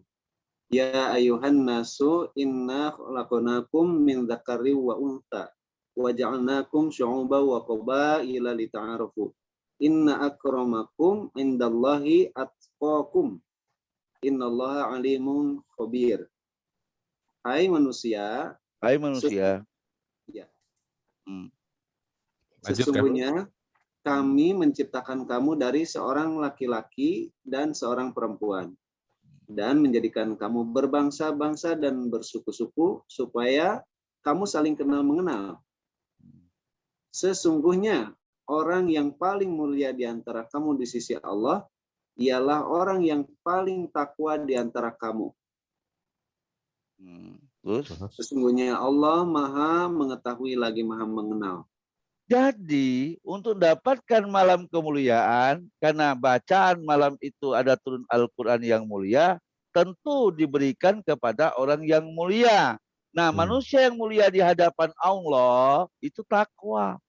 Ya ayuhan nasu inna khalaqnakum min dzakari wa untha wa ja'alnakum syu'uban wa qabaila lita'arafu. Inna akramakum indallahi atqakum. Innallaha alimun khabir. Hai manusia, Hai manusia. Ya. Lanjutkan. Sesungguhnya kami menciptakan kamu dari seorang laki-laki dan seorang perempuan, dan menjadikan kamu berbangsa-bangsa dan bersuku-suku supaya kamu saling kenal mengenal. Sesungguhnya orang yang paling mulia di antara kamu di sisi Allah ialah orang yang paling takwa di antara kamu. Terus? Sesungguhnya Allah Maha mengetahui lagi Maha mengenal. Jadi untuk dapatkan malam kemuliaan, karena bacaan malam itu ada turun Al-Quran yang mulia, tentu diberikan kepada orang yang mulia. Nah, manusia yang mulia di hadapan Allah itu takwa.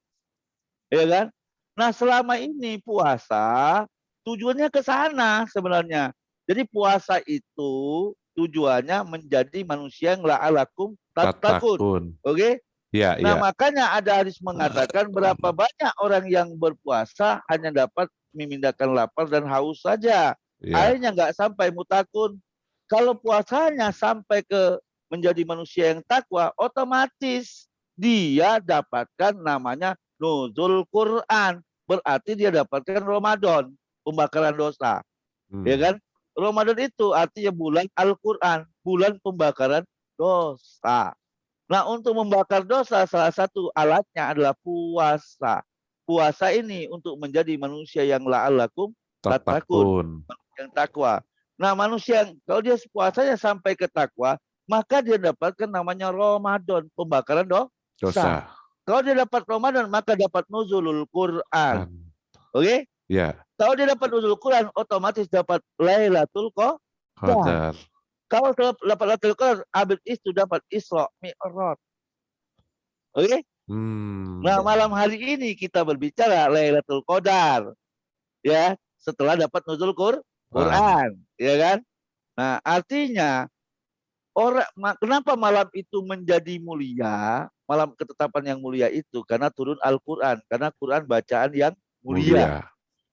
Ya kan? Nah, selama ini puasa tujuannya ke sana sebenarnya. Jadi puasa itu tujuannya menjadi manusia yang la'alakum tattaqun. Oke? Ya, Nah, ya. makanya ada hadis mengatakan berapa banyak orang yang berpuasa hanya dapat memindahkan lapar dan haus saja. Ya. Akhirnya nggak sampai mutakun. Kalau puasanya sampai ke menjadi manusia yang takwa, otomatis dia dapatkan namanya nuzul Quran. Berarti dia dapatkan Ramadan, pembakaran dosa. Ya kan? Ramadan itu artinya bulan Al-Quran, bulan pembakaran dosa. Nah, untuk membakar dosa salah satu alatnya adalah puasa. Puasa ini untuk menjadi manusia yang la'alakum tattaqun, yang takwa. Nah, manusia yang kalau dia puasanya sampai ke takwa, maka dia dapatkan namanya Ramadan, pembakaran dosa. Kalau dia dapat Ramadan, maka dapat nuzulul Quran. Oke? Ya. Kalau dia dapat nuzulul Quran, otomatis dapat Lailatul Qadar. Kalau dapat Lailatul Qadar, habis itu dapat Isra Mi'raj. Oke? Nah, malam hari ini kita berbicara Lailatul Qadar. Ya, setelah dapat nuzul Quran, ya kan? Nah, artinya kenapa malam itu menjadi mulia? Malam ketetapan yang mulia itu karena turun Al-Qur'an, karena Quran bacaan yang mulia.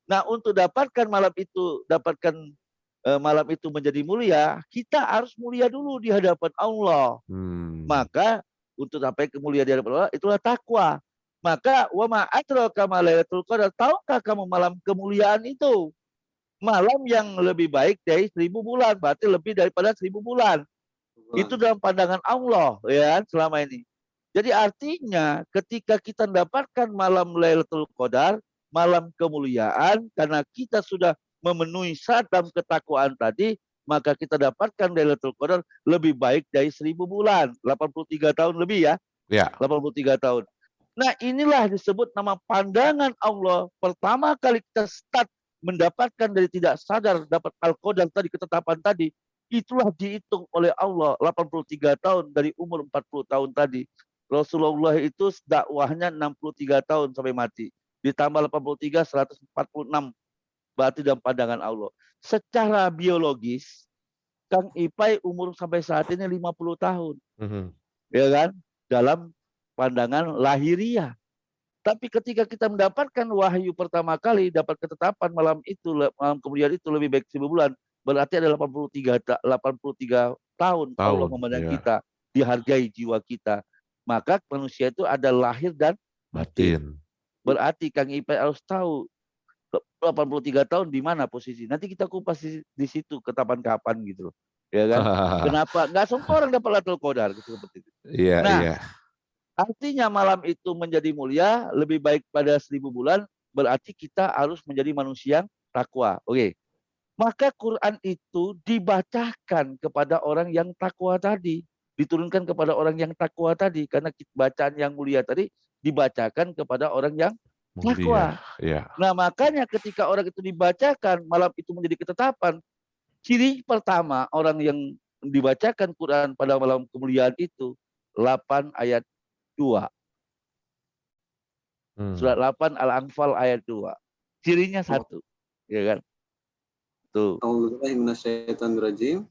Nah, untuk dapatkan malam itu menjadi mulia, kita harus mulia dulu di hadapan Allah. Maka untuk sampai ke mulia di hadapan Allah itulah takwa. Maka wa ma adraka ma lailatul qadar, tahukah kamu malam kemuliaan itu? Malam yang lebih baik dari 1000 bulan, berarti lebih daripada 1000 bulan. Itu dalam pandangan Allah ya selama ini. Jadi artinya ketika kita mendapatkan malam Lailatul Qadar, malam kemuliaan, karena kita sudah memenuhi syarat dalam ketakwaan tadi, maka kita dapatkan Lailatul Qadar lebih baik dari 1000 bulan, 83 tahun lebih ya. 83 tahun. Nah, inilah disebut nama pandangan Allah. Pertama kali kita start mendapatkan dari tidak sadar dapat Al-Qadar tadi, ketetapan tadi, itulah dihitung oleh Allah 83 tahun dari umur 40 tahun tadi. Rasulullah itu dakwahnya 63 tahun sampai mati. Ditambah 83, 146. Berarti dalam pandangan Allah. Secara biologis, Kang Ipai umur sampai saat ini 50 tahun. Ya kan? Dalam pandangan lahiriah. Tapi ketika kita mendapatkan wahyu pertama kali, dapat ketetapan malam kemudian itu lebih baik 1000 bulan. Berarti ada 83 tahun Allah memandang kita, dihargai jiwa kita. Maka manusia itu ada lahir dan batin. Berarti Kang Ipai harus tahu, 83 tahun di mana posisi? Nanti kita kupas di situ ke kapan gitu loh. Ya kan? Kenapa? Nggak semua orang dapat Lailatul Qadar gitu seperti itu. Iya, Nah, iya. artinya malam itu menjadi mulia, lebih baik pada 1000 bulan, berarti kita harus menjadi manusia yang takwa. Oke. Maka Quran itu dibacakan kepada orang yang takwa tadi. Diturunkan kepada orang yang takwa tadi. Karena bacaan yang mulia tadi dibacakan kepada orang yang takwa. Mulia. Ya. Nah makanya ketika orang itu dibacakan, malam itu menjadi ketetapan. Ciri pertama orang yang dibacakan Quran pada malam kemuliaan itu, 8 ayat 2. Surat 8 Al-Anfal ayat 2. Cirinya satu. Ya kan? Tuh. A'udzubillahiminasyaitonirrajim.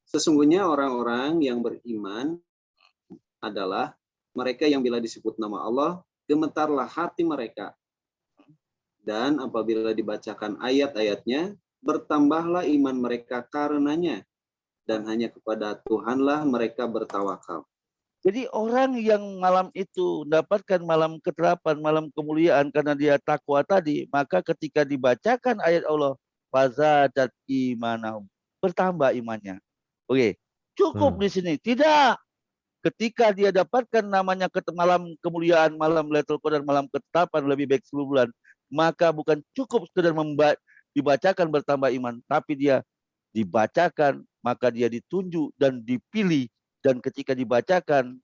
Sesungguhnya orang-orang yang beriman adalah mereka yang bila disebut nama Allah, gemetarlah hati mereka. Dan apabila dibacakan ayat-ayatnya, bertambahlah iman mereka karenanya. Dan hanya kepada Tuhanlah mereka bertawakal. Jadi orang yang malam itu mendapatkan malam keterapan, malam kemuliaan karena dia takwa tadi, maka ketika dibacakan ayat Allah, fazadat imanahum, bertambah imannya. Oke, cukup di sini. Tidak. Ketika dia dapatkan namanya malam kemuliaan, malam Lailatul Qadar, malam ketetapan lebih baik 10 bulan, maka bukan cukup sekedar dibacakan bertambah iman, tapi dia dibacakan, maka dia ditunjuk dan dipilih, dan ketika dibacakan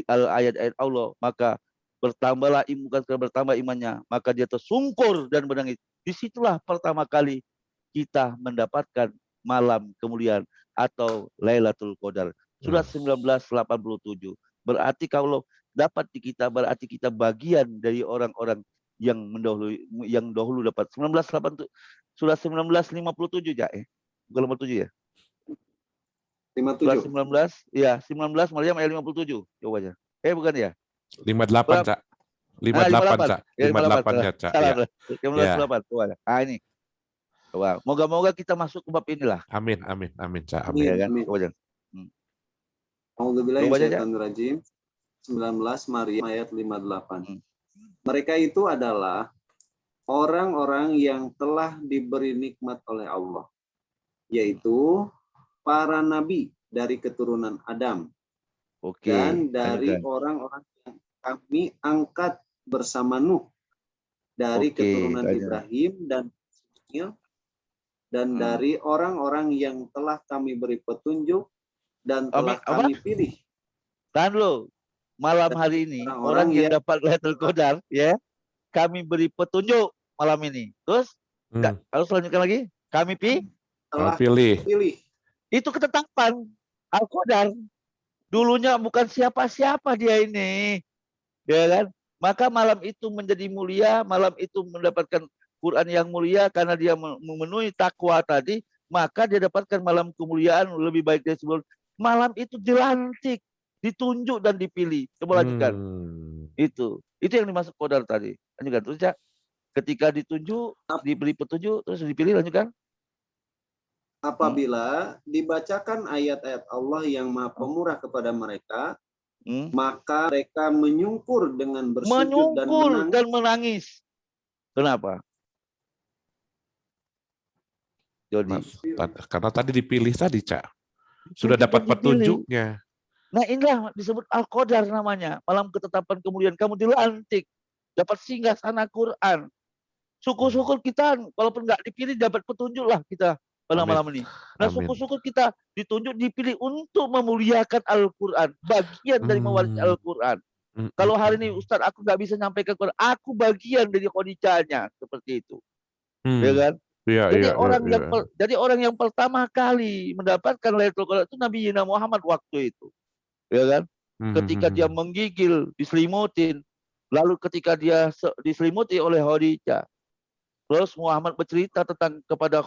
ayat-ayat Allah, maka bertambahlah bukan sekedar bertambah imannya, maka dia tersungkur dan menangis. Disitulah pertama kali kita mendapatkan malam kemuliaan atau Lailatul Qadar. Surat 1987. Berarti kalau dapat di kita, berarti kita bagian dari orang-orang yang dahulu dapat. 1980 surat 1957 ya, bukan 57 ya? 57. Surat 19, ya 19 Maryam ayat 57. Coba aja. Bukan ya? 58, Cak. 58, Cak. 58 ya, Cak. Salah. Ya. 58. Coba. Ini. Coba. Moga-moga kita masuk ke bab inilah. Amin, Cak. Amin. Ya kan? Coba aja. A'udzubillahiminasyaitonirrajim. 19 Maryam ayat 58. Mereka itu adalah orang-orang yang telah diberi nikmat oleh Allah, yaitu para nabi dari keturunan Adam. Oke. Dan dari orang-orang yang kami angkat bersama Nuh dari keturunan Ibrahim dan Ismail, dan dari orang-orang yang telah kami beri petunjuk dan telah kami pilih. Tahan lo, malam hari ini orang yang dapat Lailatul Qadar, ya, kami beri petunjuk malam ini. Terus harus lanjutkan lagi. Kami pilih. Itu ketetapan Al-Qadar. Dulunya bukan siapa-siapa dia ini, ya kan? Maka malam itu menjadi mulia, malam itu mendapatkan Quran yang mulia karena dia memenuhi takwa tadi, maka dia dapatkan malam kemuliaan lebih baik dari sebelum. Malam itu dilantik, ditunjuk dan dipilih. Coba lanjutkan. Itu yang dimaksud Qadar tadi. Lanjutkan terus ya. Ketika ditunjuk, diberi petunjuk, terus dipilih, lanjutkan. Apabila dibacakan ayat-ayat Allah yang Maha Pemurah kepada mereka, maka mereka menyungkur dengan bersujud dan menangis. Kenapa? Jadi, karena tadi dipilih tadi, Cak. Sudah dapat petunjuknya. Nah inilah disebut Al-Qadar namanya. Malam ketetapan kemuliaan. Kamu dilantik. Dapat singgah sana Quran. Syukur-syukur kita, walaupun nggak dipilih, dapat petunjuk lah kita pada malam ini. Nah syukur-syukur kita ditunjuk, dipilih untuk memuliakan Al-Quran. Bagian dari mewarisi Al-Quran. Kalau hari ini Ustadz aku nggak bisa nyampaikan Quran, aku bagian dari Khadijahnya. Seperti itu. Ya kan? Jadi orang yang pertama kali mendapatkan Lailatul Qadar itu Nabi Muhammad waktu itu. Ya kan? Ketika dia menggigil, diselimutin. Lalu ketika dia diselimuti oleh Khadijah. Terus Muhammad bercerita tentang kepada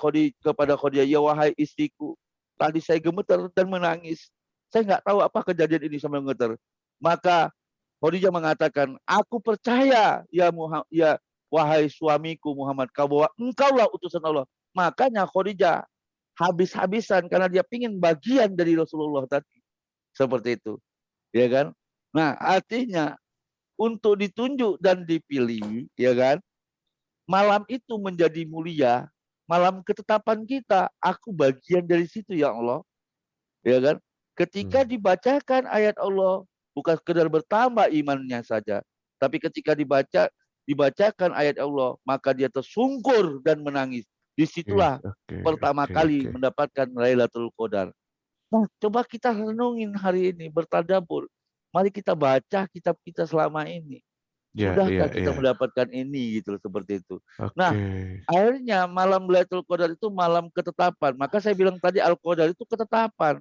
Khadijah, ya wahai istriku, tadi saya gemetar dan menangis. Saya nggak tahu apa kejadian ini sampai gemetar. Maka Khadijah mengatakan, aku percaya ya wahai suamiku Muhammad, bahwa engkaulah utusan Allah. Makanya Khadijah habis-habisan karena dia ingin bagian dari Rasulullah tadi. Seperti itu. Ya kan? Nah, artinya untuk ditunjuk dan dipilih, ya kan? malam itu menjadi mulia, malam ketetapan kita. Aku bagian dari situ ya Allah. Ya kan? Ketika dibacakan ayat Allah, bukan sekedar bertambah imannya saja, tapi ketika dibacakan ayat Allah, maka dia tersungkur dan menangis. Disitulah pertama kali mendapatkan Lailatul Qadar. Nah, coba kita renungin hari ini, bertadabbur. Mari kita baca kitab kita selama ini. Sudahkah kita mendapatkan ini gitu seperti itu. Nah, akhirnya malam Lailatul Qadar itu malam ketetapan. Maka saya bilang tadi Al-Qadar itu ketetapan.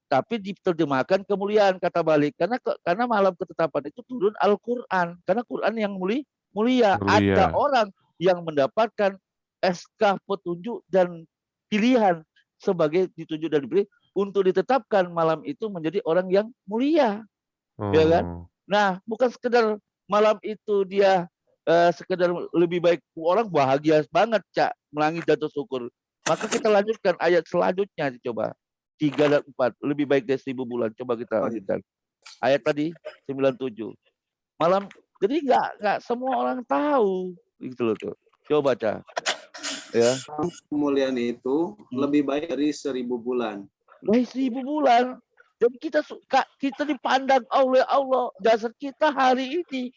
Tapi diterjemahkan kemuliaan kata balik. Karena malam ketetapan itu turun Al-Qur'an. Karena Quran yang mulia. Ada orang yang mendapatkan SK petunjuk dan pilihan sebagai ditunjuk dan dipilih untuk ditetapkan malam itu menjadi orang yang mulia. Ya kan? Nah, bukan sekedar malam itu dia sekedar lebih baik, orang bahagia banget, Cak, menangis dan bersyukur. Maka kita lanjutkan ayat selanjutnya, coba 3 dan 4, lebih baik dari 1000 bulan. Coba kita lanjutkan. Ayat tadi 97. Malam, jadi nggak semua orang tahu gitu loh tuh. Coba baca. Ya. Kemuliaan itu lebih baik dari 1000 bulan. Dari 1000 bulan. Jadi kita dipandang oleh Allah. Dasar kita hari ini,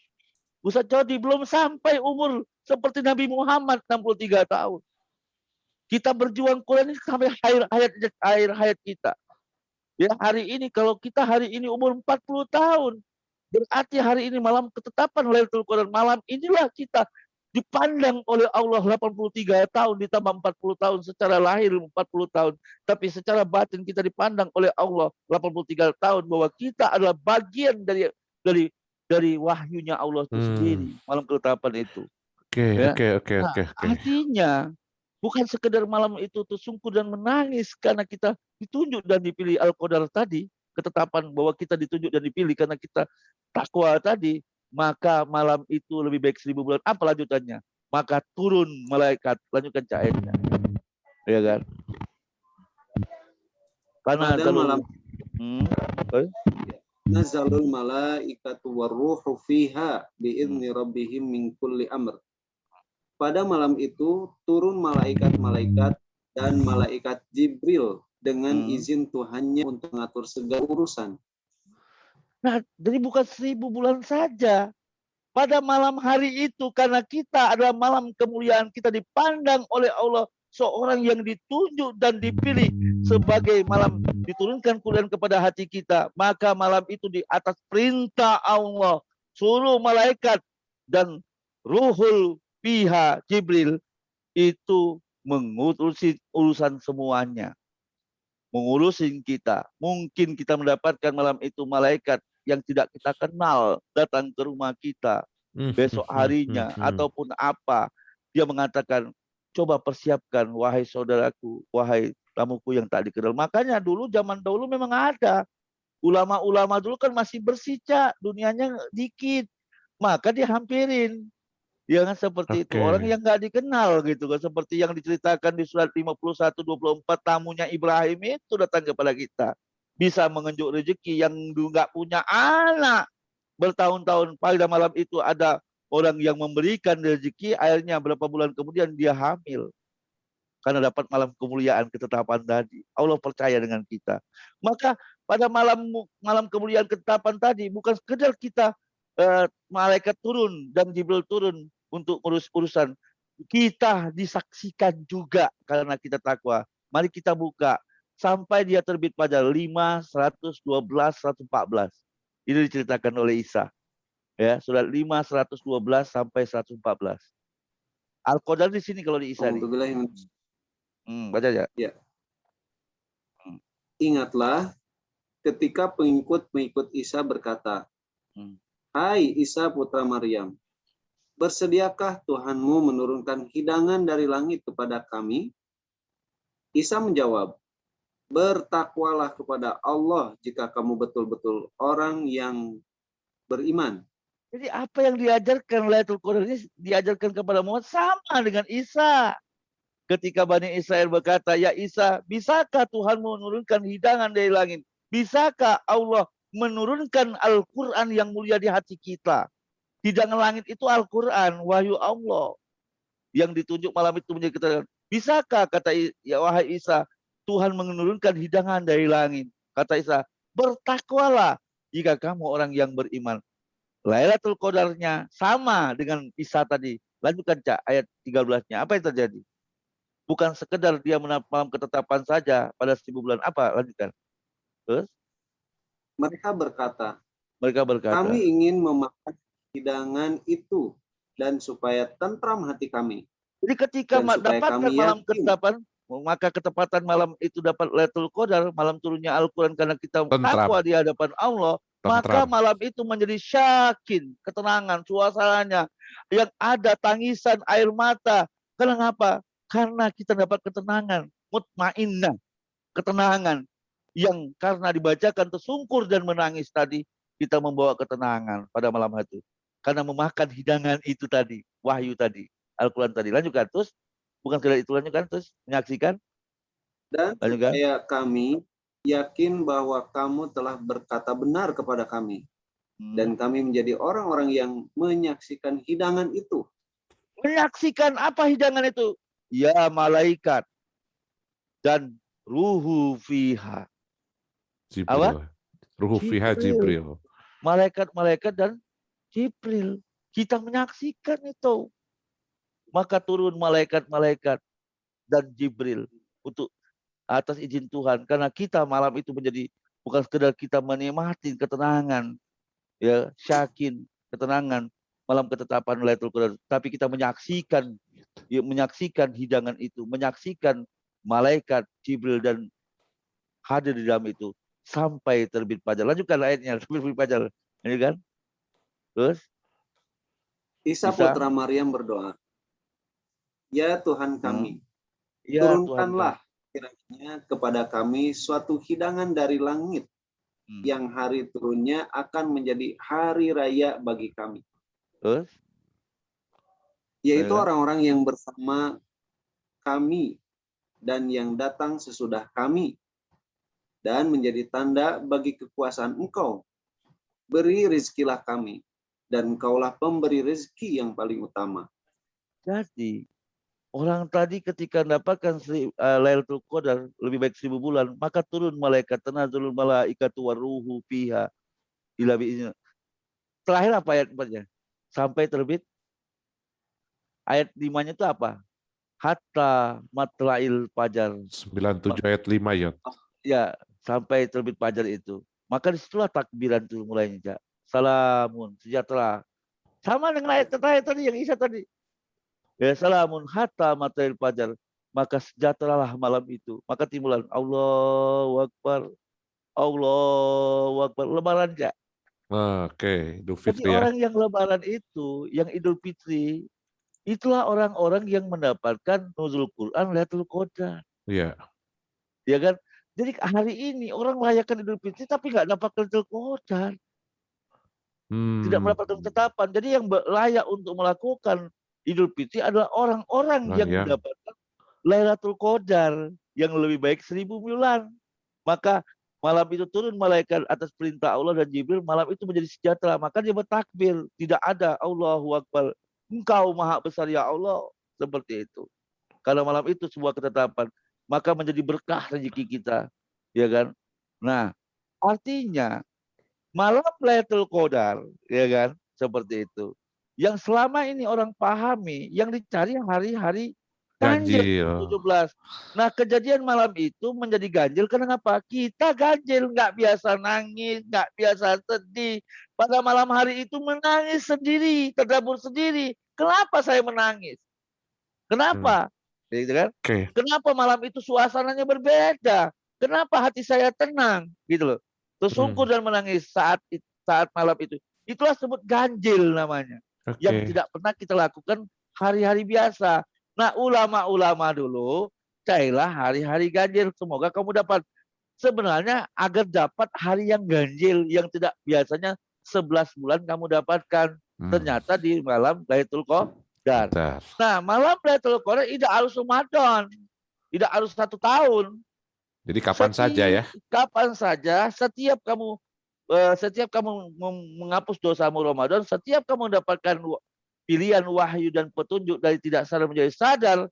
Ustaz Jody, belum sampai umur seperti Nabi Muhammad 63 tahun. Kita berjuang Quran ini sampai akhir hayat kita. Ya, hari ini kalau kita hari ini umur 40 tahun, berarti hari ini malam ketetapan Lailatul Qadar, malam inilah kita dipandang oleh Allah 83 tahun ditambah 40 tahun, secara lahir 40 tahun, tapi secara batin kita dipandang oleh Allah 83 tahun bahwa kita adalah bagian dari wahyunya Allah itu sendiri, malam ketetapan itu. Oke. Artinya bukan sekedar malam itu tersungkur dan menangis karena kita ditunjuk dan dipilih Al-Qadar tadi, ketetapan bahwa kita ditunjuk dan dipilih karena kita takwa tadi, maka malam itu lebih baik 1000 bulan. Apa lanjutannya? Maka turun malaikat. Lanjutkan ayatnya. Ya kan? Karena malam nazalul malaikatu warruhu fiha biizni rabbihim min kulli amr. Pada malam itu turun malaikat-malaikat dan malaikat Jibril dengan izin Tuhannya untuk mengatur segala urusan. Nah, jadi bukan 1000 bulan saja. Pada malam hari itu, karena kita adalah malam kemuliaan, kita dipandang oleh Allah seorang yang ditunjuk dan dipilih sebagai malam diturunkan Quran kepada hati kita. Maka malam itu di atas perintah Allah, suruh malaikat dan ruhul pihak Jibril itu mengurusi urusan semuanya. Mengurusin kita. Mungkin kita mendapatkan malam itu malaikat yang tidak kita kenal datang ke rumah kita besok harinya ataupun apa. Dia mengatakan, coba persiapkan wahai saudaraku, wahai tamuku yang tak dikenal. Makanya dulu zaman dahulu memang ada. Ulama-ulama dulu kan masih bersih, Cak, dunianya dikit. Maka dihampirin. Ya kan seperti itu. Orang yang nggak dikenal gitu kan. Seperti yang diceritakan di surat 51-24, tamunya Ibrahim itu datang kepada kita. Bisa mengenjuk rezeki yang nggak punya anak. Bertahun-tahun pada malam itu ada orang yang memberikan rezeki, akhirnya berapa bulan kemudian dia hamil. Karena dapat malam kemuliaan ketetapan tadi. Allah percaya dengan kita. Maka pada malam kemuliaan ketetapan tadi, bukan sekedar kita malaikat turun dan Jibril turun untuk urus urusan. Kita disaksikan juga karena kita takwa. Mari kita buka sampai dia terbit pada 5, 112, 114. Ini diceritakan oleh Isa. Ya, surat 5, 112 sampai 114. Al-Qadar di sini kalau di Isa. Baca aja. Ya. Ingatlah ketika pengikut-pengikut Isa berkata, Hai Isa putra Maryam, bersediakah Tuhanmu menurunkan hidangan dari langit kepada kami? Isa menjawab, bertakwalah kepada Allah jika kamu betul-betul orang yang beriman. Jadi apa yang diajarkan Lailatul Qadar ini diajarkan kepada Muhammad sama dengan Isa. Ketika Bani Israel berkata, ya Isa, bisakah Tuhanmu menurunkan hidangan dari langit? Bisakah Allah menurunkan Al-Quran yang mulia di hati kita? Hidangan langit itu Al-Quran, wahyu Allah. yang ditunjuk malam itu menjadi keterangan. Bisakah, kata ya wahai Isa, Tuhan menurunkan hidangan dari langit? Kata Isa, bertakwalah jika kamu orang yang beriman. Lailatul Qadarnya sama dengan Isa tadi. Lanjutkan Cak, ayat 13-nya. Apa yang terjadi? Bukan sekedar dia malam ketetapan saja pada 1000 bulan. Apa? Lanjutkan. Terus Mereka berkata, mereka berkata, kami ingin memakan hidangan itu dan supaya tentram hati kami. jadi ketika Dan supaya dapatkan kami malam yakin. ketetapan, maka ketepatan malam itu dapat Lailatul Qadar, malam turunnya Al-Quran karena kita Tentram. takwa di hadapan Allah, maka Tentram. malam itu menjadi syakin, ketenangan, suasananya yang ada tangisan air mata. Kenapa? Karena kita dapat ketenangan, mutmainnah, ketenangan yang karena dibacakan tersungkur dan menangis tadi, kita membawa ketenangan pada malam itu. Karena memakan hidangan itu tadi, wahyu tadi, Al-Quran tadi. Lanjutkan terus, bukan sekedar itu, lanjutkan terus, menyaksikan. Dan Lanjutkan. supaya kami yakin bahwa kamu telah berkata benar kepada kami. Dan kami menjadi orang-orang yang menyaksikan hidangan itu. Menyaksikan apa hidangan itu? Ya malaikat dan ruhu fiha. Jibril. Ruhu fiha Jibril. Malaikat-malaikat dan Jibril. Kita menyaksikan itu. Maka turun malaikat-malaikat dan Jibril untuk atas izin Tuhan. Karena kita malam itu menjadi bukan sekedar kita menikmati ketenangan, ya, syakin, ketenangan, malam ketetapan Lailatul Qadar, tapi kita menyaksikan, ya, menyaksikan hidangan itu, menyaksikan malaikat Jibril dan hadir di dalam itu sampai terbit fajar. Lanjutkan ayatnya, terbit fajar. Ini kan? Terus Isa putra Maryam berdoa, ya Tuhan kami, ya, turunkanlah kiranya kepada kami suatu hidangan dari langit yang hari turunnya akan menjadi hari raya bagi kami. Terus? Yaitu orang-orang yang bersama kami dan yang datang sesudah kami, dan menjadi tanda bagi kekuasaan Engkau. Beri rizkilah kami, dan Engkaulah pemberi rezeki yang paling utama. Jadi orang tadi ketika mendapatkan Lailatul Qadar lebih baik 1000 bulan, maka turun malaikat, tanazulul malaikatu waruhu fiha ila bi'iznillah. Terakhir apa ayat 4-nya? Sampai terbit. Ayat 5-nya itu apa? Hatta matla'il fajar. 97 ayat 5 ya. Ya, sampai terbit fajar itu. Maka disitulah takbiran itu mulainya. Salamun, sejahtera. Sama dengan ayat terakhir tadi yang Isa tadi. Ya, salamun hatta matla'il fajar. Maka sejahteralah malam itu. Maka timulan Allahu Akbar. Allahu Akbar. Lebaran ya. Oke, Idul Jadi Fitri ya. orang yang lebaran itu, yang Idul Fitri, itulah orang-orang yang mendapatkan nuzul Quran Lailatul Qadar. Iya. Ya kan? Jadi hari ini orang merayakan Idul Fitri tapi nggak dapat Lailatul Qadar. Tidak mendapatkan ketetapan. Jadi yang layak untuk melakukan Idul Fitri adalah orang-orang yang mendapatkan Lailatul Qadar yang lebih baik 1000 bulan. Maka malam itu turun malaikat atas perintah Allah dan Jibril, malam itu menjadi sejahtera. Maka dia bertakbir, tidak ada Allahu Akbar. Engkau maha besar ya Allah. Seperti itu. Kalau malam itu sebuah ketetapan, maka menjadi berkah rezeki kita. Ya kan? Nah, artinya malam Lailatul Qadar, ya kan? Seperti itu. Yang selama ini orang pahami, yang dicari hari-hari ganjil 17. Nah, kejadian malam itu menjadi ganjil karena apa? Kita ganjil, nggak biasa nangis, nggak biasa sedih. Pada malam hari itu menangis sendiri, terdabur sendiri. Kenapa saya menangis? Kenapa? Gitu kan? Kenapa malam itu suasananya berbeda? Kenapa hati saya tenang? Gitu loh. Tersungkur dan menangis saat malam itu. Itulah sebut ganjil namanya. Yang tidak pernah kita lakukan hari-hari biasa. Nah, ulama-ulama dulu carilah hari-hari ganjil. Semoga kamu dapat. Sebenarnya agar dapat hari yang ganjil yang tidak biasanya 11 bulan kamu dapatkan. Ternyata di malam Lailatul Qadar. Nah, malam Lailatul Qadar tidak harus Ramadan. Tidak harus 1 tahun. Jadi kapan saja ya? Kapan saja, setiap kamu menghapus dosamu Ramadan, setiap kamu mendapatkan pilihan wahyu dan petunjuk dari tidak sadar menjadi sadar,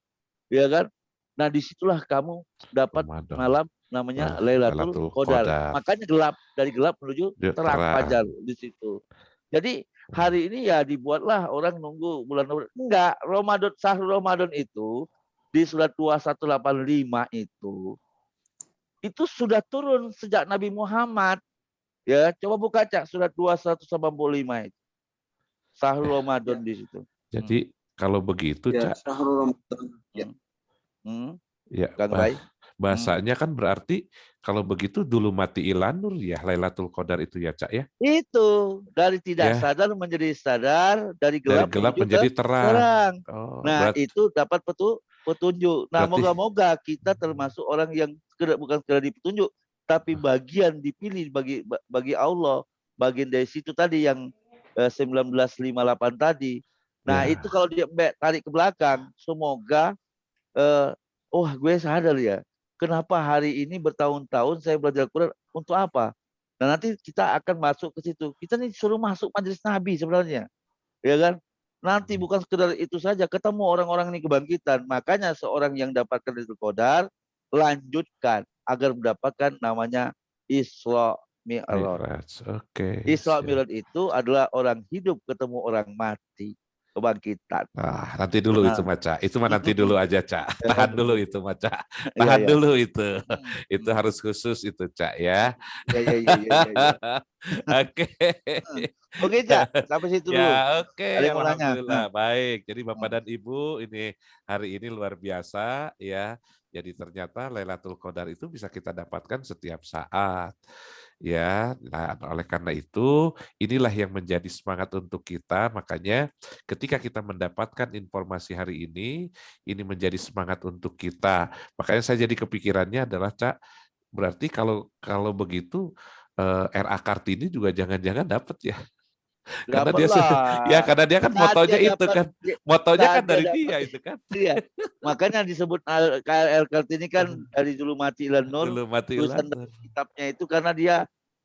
ya kan? Nah, disitulah kamu dapat Ramadan. malam namanya Lailatul Lailatul Qadar. Qadar. Makanya gelap, dari gelap menuju Dia terang terang. fajar di situ. Jadi hari ini ya dibuatlah orang nunggu bulan Ramadan. Enggak, Ramadan, Syahrul Ramadan itu di surat 2185 itu sudah turun sejak Nabi Muhammad. Ya, coba buka Cak surat 2185 itu. Syahrul Ramadan di situ. Jadi kalau begitu, Ya, Cak, Syahrul Ramadan. Ya. ya Kang Rai. bahasanya kan berarti kalau begitu dulu mati ilanur ya Lailatul Qadar itu ya, Cak ya. Itu dari tidak Ya. sadar menjadi sadar, dari Dari gelap gelap menuju ke menjadi terang. terang. Oh, Nah, berarti itu dapat petunjuk. Nah, berarti moga-moga kita termasuk orang yang bukan sekedar dipetunjuk, tapi bagian dipilih bagi Allah, bagian dari situ tadi yang 1958 tadi. Nah, ya. itu kalau dia tarik ke belakang, semoga oh, gue sadar ya, kenapa hari ini bertahun-tahun saya belajar Quran untuk apa? Nah, nanti kita akan masuk ke situ. Kita nih suruh masuk majelis Nabi sebenarnya, ya kan? Nanti bukan sekedar itu saja, ketemu orang-orang ini kebangkitan. Makanya seorang yang dapatkan Lailatul Qadar lanjutkan agar mendapatkan namanya Isra Mi'raj. Mi'raj. Oke, Isra siap. Mi'raj itu adalah orang hidup ketemu orang mati, kebangkitan. Ah, nanti dulu itu Nah, Maca. Itu mah nanti dulu aja, Cak. Tahan dulu itu Maca. iya, Tahan iya. dulu itu. Itu harus khusus itu, Cak ya. Iya. Oke. Oke, Cak. Sampai situ dulu. Ya, oke. Ada yang mau nanya? Alhamdulillah. Baik. Jadi Bapak Hmm. dan Ibu ini hari ini luar biasa ya. Jadi ternyata Lailatul Qadar itu bisa kita dapatkan setiap saat. Ya, nah, oleh karena itu inilah yang menjadi semangat untuk kita. Makanya ketika kita mendapatkan informasi hari ini menjadi semangat untuk kita. Makanya saya jadi kepikirannya adalah, Cak, berarti kalau begitu RA Kartini juga jangan-jangan dapat ya. Karena Dapat dia lah. karena dia kan Saat motonya dia itu dapat, kan. Motonya saat kan dia dari dapat, dia itu kan. iya. Makanya disebut KLL Kartini kan dari dulu mati ilan nur. Dulu mati Tulisan ilan. dari kitabnya itu karena dia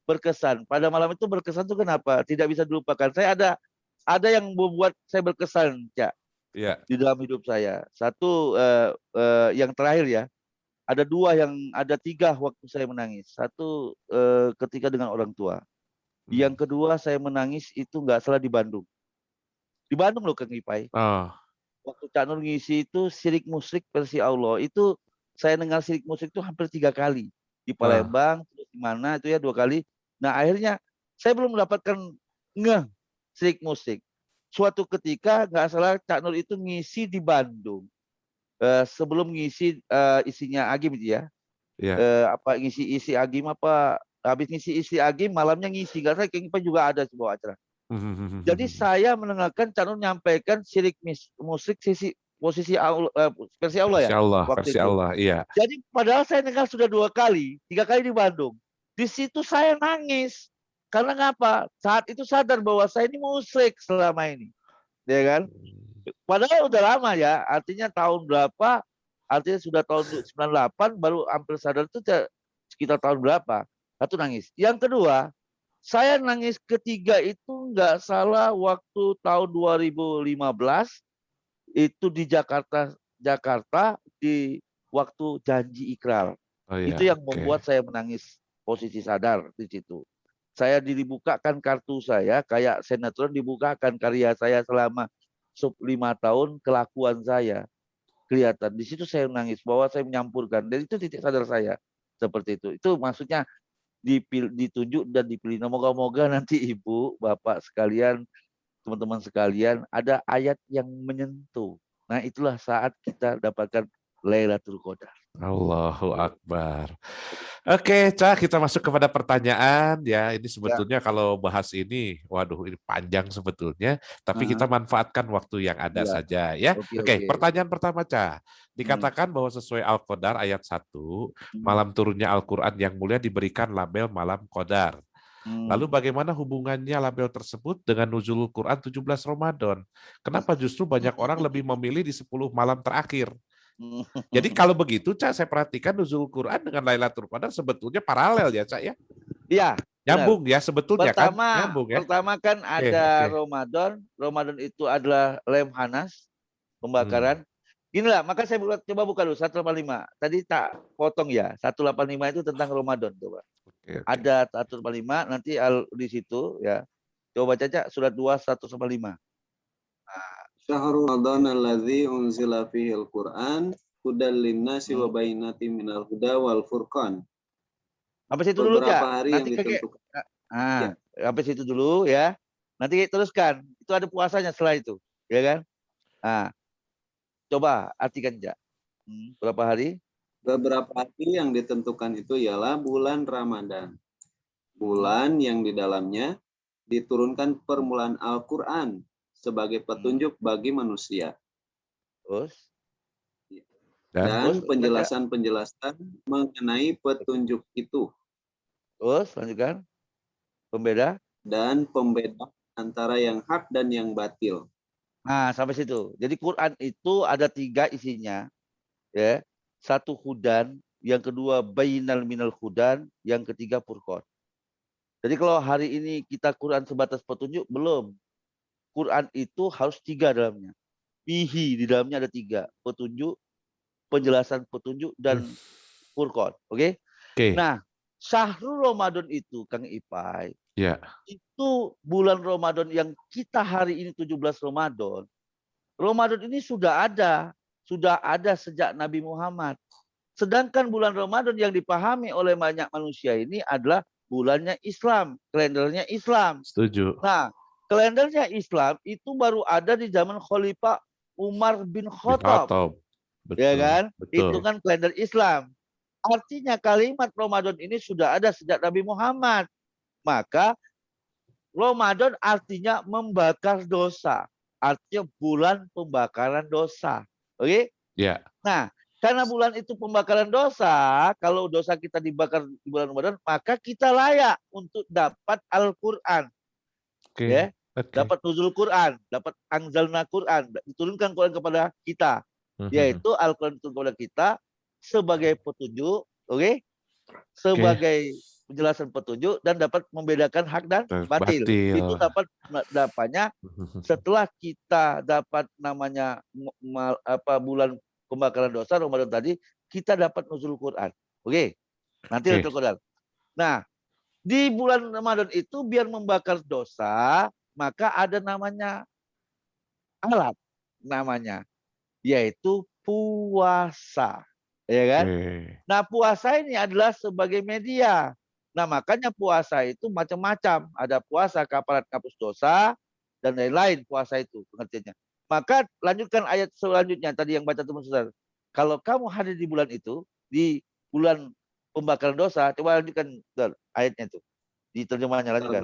berkesan. Pada malam itu berkesan itu kenapa? Tidak bisa dilupakan. Saya ada yang membuat saya berkesan, Cak, Ya. di dalam hidup saya. Satu yang terakhir ya. Ada tiga waktu saya menangis. Satu ketika dengan orang tua. Yang kedua saya menangis itu nggak salah di Bandung. Di Bandung loh Kang Ipai. Oh. Waktu Cak Nur ngisi itu Sirik Musrik versi Allah. Itu saya dengar Sirik Musrik itu hampir 3 kali. Di Palembang, terus di mana itu ya 2 kali. Nah akhirnya saya belum mendapatkan Sirik Musrik. Suatu ketika nggak salah Cak Nur itu ngisi di Bandung. Sebelum ngisi isinya Agim itu ya. Ya. Ngisi isi Agim apa habis ngisi isi Agim malamnya ngisi nggak saya kayaknya juga ada sebuah acara. Jadi saya mendengarkan Cak Nur menyampaikan Sirik Musrik posisi versi Allah ya waktu Versi itu. Allah, iya. Jadi padahal saya dengar sudah 2 kali, 3 kali di Bandung. Di situ saya nangis. Karena ngapa? Saat itu sadar bahwa saya ini musyrik selama ini. Ya kan? Padahal udah lama ya, artinya tahun berapa? Artinya sudah tahun 98 baru hampir sadar itu sekitar tahun berapa? Satu nangis. Yang kedua, saya nangis ketiga itu nggak salah waktu tahun 2015 itu di Jakarta di waktu janji ikrar. Oh, iya. Itu yang membuat saya menangis posisi sadar di situ. Saya dibukakan kartu saya kayak sinetron dibukakan karya saya selama 5 tahun kelakuan saya kelihatan. Di situ saya menangis bahwa saya menyampurkan dan itu titik sadar saya seperti itu. Itu maksudnya ditunjuk dan dipilih. Moga-moga nanti Ibu, Bapak sekalian, teman-teman sekalian ada ayat yang menyentuh. Nah, itulah saat kita dapatkan Lailatul Qadar. Allahu Akbar. Oke, Cak, kita masuk kepada pertanyaan ya. Ini sebetulnya kalau bahas ini, waduh, ini panjang sebetulnya. Tapi kita manfaatkan waktu yang ada saja ya. Oke, pertanyaan pertama, Cak. Dikatakan bahwa sesuai Al-Qadar ayat 1, malam turunnya Al-Quran yang mulia diberikan label malam Qadar. Lalu bagaimana hubungannya label tersebut dengan nuzulul Quran 17 Ramadan? Kenapa justru banyak orang lebih memilih di 10 malam terakhir? Jadi kalau begitu, Cak, saya perhatikan nuzul Quran dengan Lailatul Qadar sebetulnya paralel ya, Cak ya? Iya, Nyambung ya sebetulnya kan? Nyambung ya. Pertama kan Oke, ada oke. Ramadan. Ramadan itu adalah lem hanas, pembakaran. Inilah, maka saya coba buka dulu 185. Tadi tak potong ya. 185 itu tentang Ramadan coba. Oke, oke. Ada 185 nanti di situ ya. Coba baca surat 2 185. Syahrul Ramadan alladzi unzila fihil Qur'an hudal linnasi wa bayyinatin minal huda wal furqan. Sampai situ dulu, Beberapa Cak. hari yang Nanti kakek ditentukan. ah, sampai situ dulu ya. Nanti teruskan. Itu ada puasanya setelah itu, ya kan? Nah, coba artikan, Cak. Berapa hari? Beberapa hari yang ditentukan itu ialah bulan Ramadan. Bulan yang di dalamnya diturunkan permulaan Al-Quran sebagai petunjuk bagi manusia. Terus? Dan penjelasan-penjelasan mengenai petunjuk itu. Terus, lanjutkan. Pembeda? Dan pembeda antara yang hak dan yang batil. Nah, sampai situ. Jadi Quran itu ada 3 isinya. Ya. 1 hudan, yang kedua bainal minal hudan, yang ketiga furqan. Jadi kalau hari ini kita Quran sebatas petunjuk, belum. Quran itu harus 3 dalamnya. Fihi, di dalamnya ada 3. Petunjuk, penjelasan petunjuk, dan furqan. Oke? Nah, Syahrul Ramadan itu, Kang Ipai, itu bulan Ramadan yang kita hari ini 17 Ramadan. Ramadan ini sudah ada sejak Nabi Muhammad. Sedangkan bulan Ramadan yang dipahami oleh banyak manusia ini adalah bulannya Islam, kalendernya Islam. Setuju. Nah, kalendernya Islam itu baru ada di zaman Khalifah Umar bin Khattab. Betul, ya kan? Betul. Itu kan kalender Islam. Artinya kalimat Ramadan ini sudah ada sejak Nabi Muhammad. Maka Ramadan artinya membakar dosa. Artinya bulan pembakaran dosa. Oke? Ya. Nah, karena bulan itu pembakaran dosa, kalau dosa kita dibakar di bulan Ramadan, maka kita layak untuk dapat Al-Quran. Ya, dapat nuzul Quran, dapat anzalna Quran, diturunkan Quran kepada kita, yaitu Al-Quran itu kepada kita sebagai petunjuk, oke? Sebagai penjelasan petunjuk dan dapat membedakan hak dan batil. Itu dapat dapatnya setelah kita dapat namanya bulan pembakaran dosa Ramadan tadi, kita dapat nuzul Quran. Oke. Nanti nuzul Quran. Nah, di bulan Ramadan itu biar membakar dosa, maka ada namanya alat namanya, yaitu puasa. Ya kan? Nah, puasa ini adalah sebagai media. Nah, makanya puasa itu macam-macam. Ada puasa kafarat hapus dosa dan lain-lain puasa itu pengertiannya. Maka lanjutkan ayat selanjutnya tadi yang baca teman saudara. Kalau kamu hadir di bulan itu, di bulan pembakaran dosa, coba lanjutkan ayatnya itu. Di terjemahannya lanjutkan.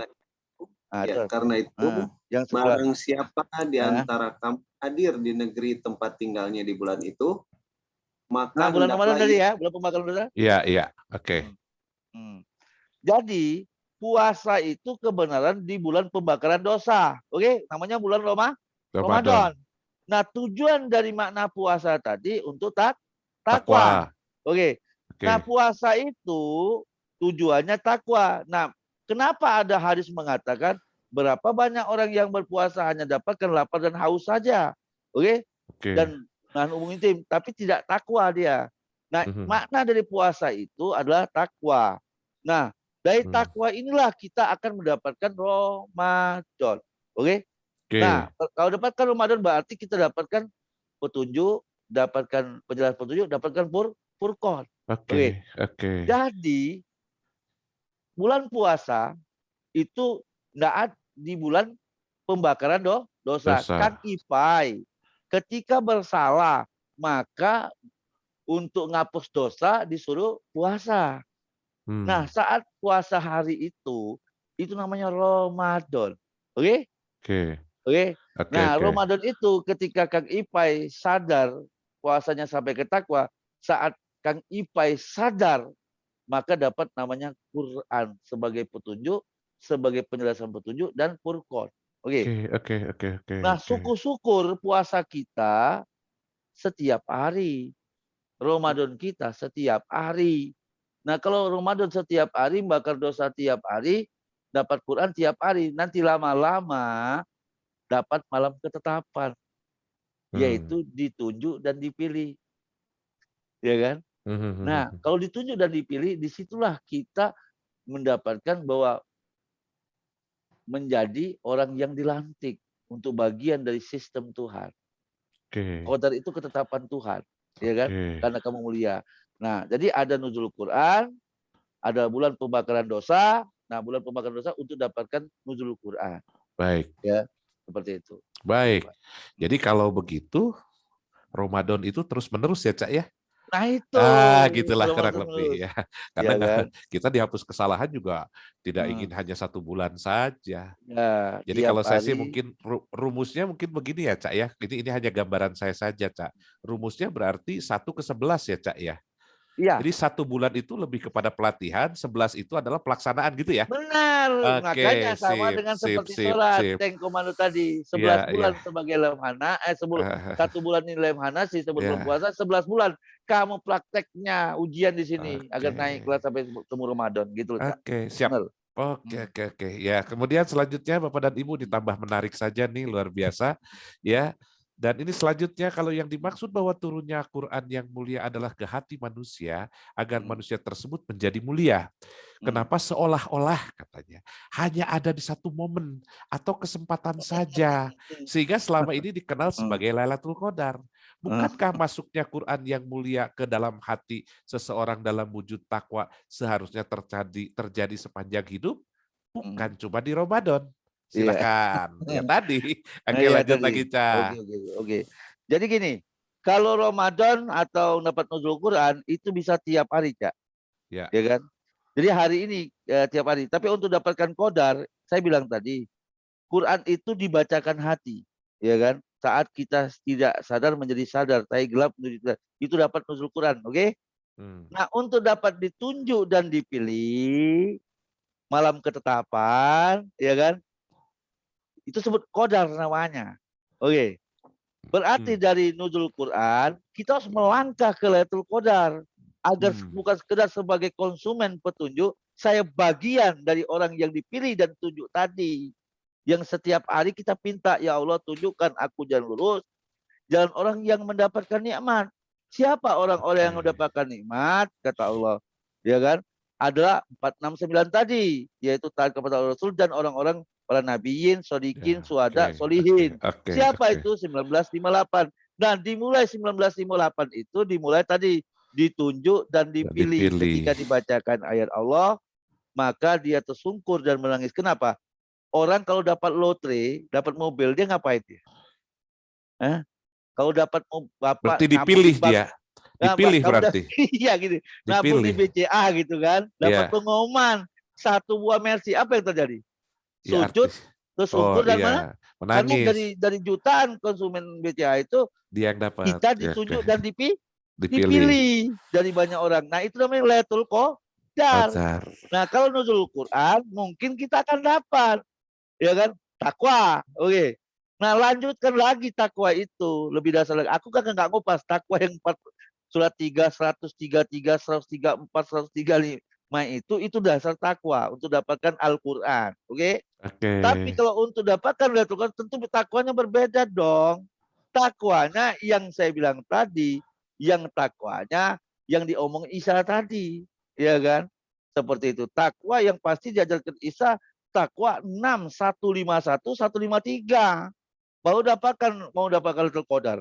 Karena itu yang barang siapa di antara kamu hadir di negeri tempat tinggalnya di bulan itu, maka bulan Ramadan tadi ya, bulan pembakaran dosa. Iya, oke. Jadi puasa itu kebenaran di bulan pembakaran dosa. Oke, namanya bulan Ramadan. Nah, tujuan dari makna puasa tadi untuk takwa. Oke. Nah, puasa itu tujuannya takwa. Nah, kenapa ada hadis mengatakan berapa banyak orang yang berpuasa hanya dapatkan lapar dan haus saja. Oke? Dan nahan umum intim, tapi tidak takwa dia. Nah, makna dari puasa itu adalah takwa. Nah, dari takwa inilah kita akan mendapatkan Ramadan. Oke? Nah, kalau dapatkan Ramadan berarti kita dapatkan petunjuk, dapatkan penjelasan petunjuk, dapatkan furqan. Oke. Jadi bulan puasa itu tidak di bulan pembakaran dosa. Kan Ipai ketika bersalah maka untuk ngapus dosa disuruh puasa. Nah, saat puasa hari itu namanya Ramadan. Oke? Oke. Nah, Ramadan itu ketika Kang Ipai sadar puasanya sampai ke takwa, saat Kang Ipai sadar maka dapat namanya Quran sebagai petunjuk, sebagai penjelasan petunjuk dan furqan. Oke. Nah, syukur puasa kita setiap hari. Ramadan kita setiap hari. Nah, kalau Ramadan setiap hari, bakar dosa tiap hari, dapat Quran tiap hari, nanti lama-lama dapat malam ketetapan, yaitu ditunjuk dan dipilih, ya kan? Nah, kalau ditunjuk dan dipilih, disitulah kita mendapatkan bahwa menjadi orang yang dilantik untuk bagian dari sistem Tuhan. Oke. Qadar itu ketetapan Tuhan, ya kan? Oke. Karena kamu mulia. Nah, jadi ada nuzul Quran, ada bulan pembakaran dosa. Nah, bulan pembakaran dosa untuk dapatkan nuzul Quran. Baik. Ya, seperti itu. Baik. Jadi kalau begitu Ramadan itu terus-menerus ya, Cak ya? Nah, itu. Gitulah kurang Ramadan lebih terus. ya. Karena Ya kan? kita dihapus kesalahan juga tidak ingin hanya 1 bulan saja. Ya, Jadi tiap kalau saya sih hari. mungkin rumusnya mungkin begini ya, Cak ya. Ini hanya gambaran saya saja, Cak. Rumusnya berarti 1/11 ya, Cak ya. Iya, Jadi 1 bulan itu lebih kepada pelatihan, 11 itu adalah pelaksanaan gitu ya. benar. Makanya Oke, sama sip, dengan sip, seperti sip, sholat. sip. Tank komando tadi. 11 Iya, iya. bulan sebagai lemhana. 1 bulan ini lemhana, sih sebelum Ya. puasa. 11 bulan. Kamu prakteknya ujian di sini. Agar naik Oke. kelas sampai temu Ramadan. Gitu loh, Cak. Oke, siap. Benar. Oke. Ya, kemudian selanjutnya Bapak dan Ibu ditambah menarik saja nih, luar biasa. Ya. Dan ini selanjutnya kalau yang dimaksud bahwa turunnya Quran yang mulia adalah ke hati manusia agar manusia tersebut menjadi mulia. Kenapa seolah-olah katanya hanya ada di 1 momen atau kesempatan saja sehingga selama ini dikenal sebagai Lailatul Qadar. Bukankah masuknya Quran yang mulia ke dalam hati seseorang dalam wujud takwa seharusnya terjadi sepanjang hidup? Bukan cuma di Ramadan. Iya. Silakan. Ya tadi. Oke, Iya, lanjut tadi. lagi, Ca. Oke. Jadi gini, kalau Ramadan atau dapat nuzul Quran itu bisa tiap hari, Cak. Ya. Ya kan? Jadi hari ini tiap hari. Tapi untuk dapatkan qadar, saya bilang tadi, Quran itu dibacakan hati, ya kan? Saat kita tidak sadar menjadi sadar, tai gelap menjadi terang. Itu dapat nuzul Quran, oke? Nah, untuk dapat ditunjuk dan dipilih malam ketetapan, ya kan? Itu sebut qadar namanya. Oke. Berarti dari nuzul Quran, kita harus melangkah ke Lailatul Qadar agar bukan sekedar sebagai konsumen petunjuk, saya bagian dari orang yang dipilih dan tunjuk tadi. Yang setiap hari kita minta, ya Allah tunjukkan aku jalan lurus, jalan orang yang mendapatkan nikmat. Siapa orang-orang yang mendapatkan nikmat? Kata Allah, ya kan? Adalah 469 tadi, yaitu taat kepada Rasul dan orang-orang para nabiyin, sodikin, suhada, solihin. Siapa itu? 1958. Nah, dimulai 1958 itu dimulai tadi ditunjuk dan dipilih. Ketika dibacakan ayat Allah, maka dia tersungkur dan menangis. Kenapa? Orang kalau dapat lotre, dapat mobil, dia ngapain dia? Kalau dapat bapak berarti dipilih dia. Dipilih kalau berarti. Iya gitu. Nabung di BCA gitu kan, dapat pengumuman 1 buah Mercy, apa yang terjadi? Sujud, tersungkur dan mana? Karena dari jutaan konsumen BCA itu dia yang dapat. Kita ditunjuk dan dipilih dari banyak orang. Nah, itu namanya Lailatul Qadar. Nah, kalau nuzul Quran mungkin kita akan dapat, ya kan? Takwa. Oke. Nah, lanjutkan lagi takwa itu lebih dasar lagi. Aku kan nggak ngupas takwa yang 4 surat 3, 133, 134, 135 itu dasar takwa untuk dapatkan Al-Quran. Oke? Tapi kalau untuk dapatkan Lailatul Qadar tentu takwanya berbeda dong. Takwanya yang saya bilang tadi, yang takwanya yang diomong Isa tadi, ya kan? Seperti itu. Takwa yang pasti diajarkan Isa, takwa 6, 151, 153. Mau dapatkan Lailatul Qadar.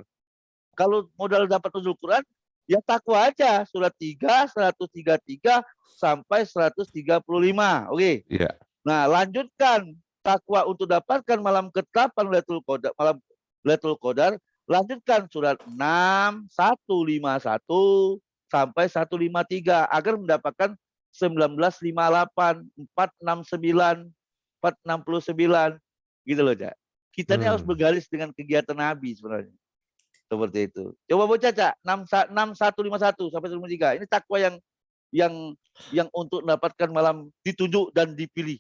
Kalau modal dapat nuzul Quran, ya takwa aja. Surat 3, 133 sampai 135. Oke. Iya. Nah, lanjutkan takwa untuk dapatkan malam ketetapan Lailatul Qadar, lanjutkan surat 6, 151 sampai 153 agar mendapatkan 1958, 469, 469 gitu loh, Cak. Kita ini harus bergaris dengan kegiatan Nabi sebenarnya. Seperti itu. Coba baca, Cak. 6151 sampai 153. Ini takwa yang untuk mendapatkan malam ditunjuk dan dipilih.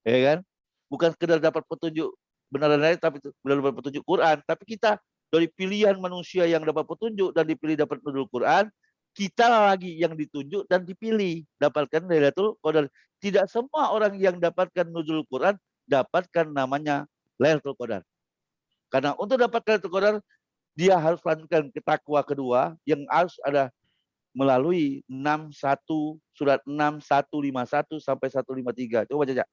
Ya kan? Bukan sekedar dapat petunjuk benaran lain, tapi benar-benar petunjuk Quran. Tapi kita dari pilihan manusia yang dapat petunjuk dan dipilih dapat nuzul Quran, kita lagi yang ditunjuk dan dipilih dapatkan Lailatul Qadar. Tidak semua orang yang dapatkan nuzul Quran dapatkan namanya Lailatul Qadar. Karena untuk dapatkan Lailatul Qadar dia harus lanjutkan ke takwa kedua yang harus ada melalui 61 surat 6151 sampai 153. Coba baca.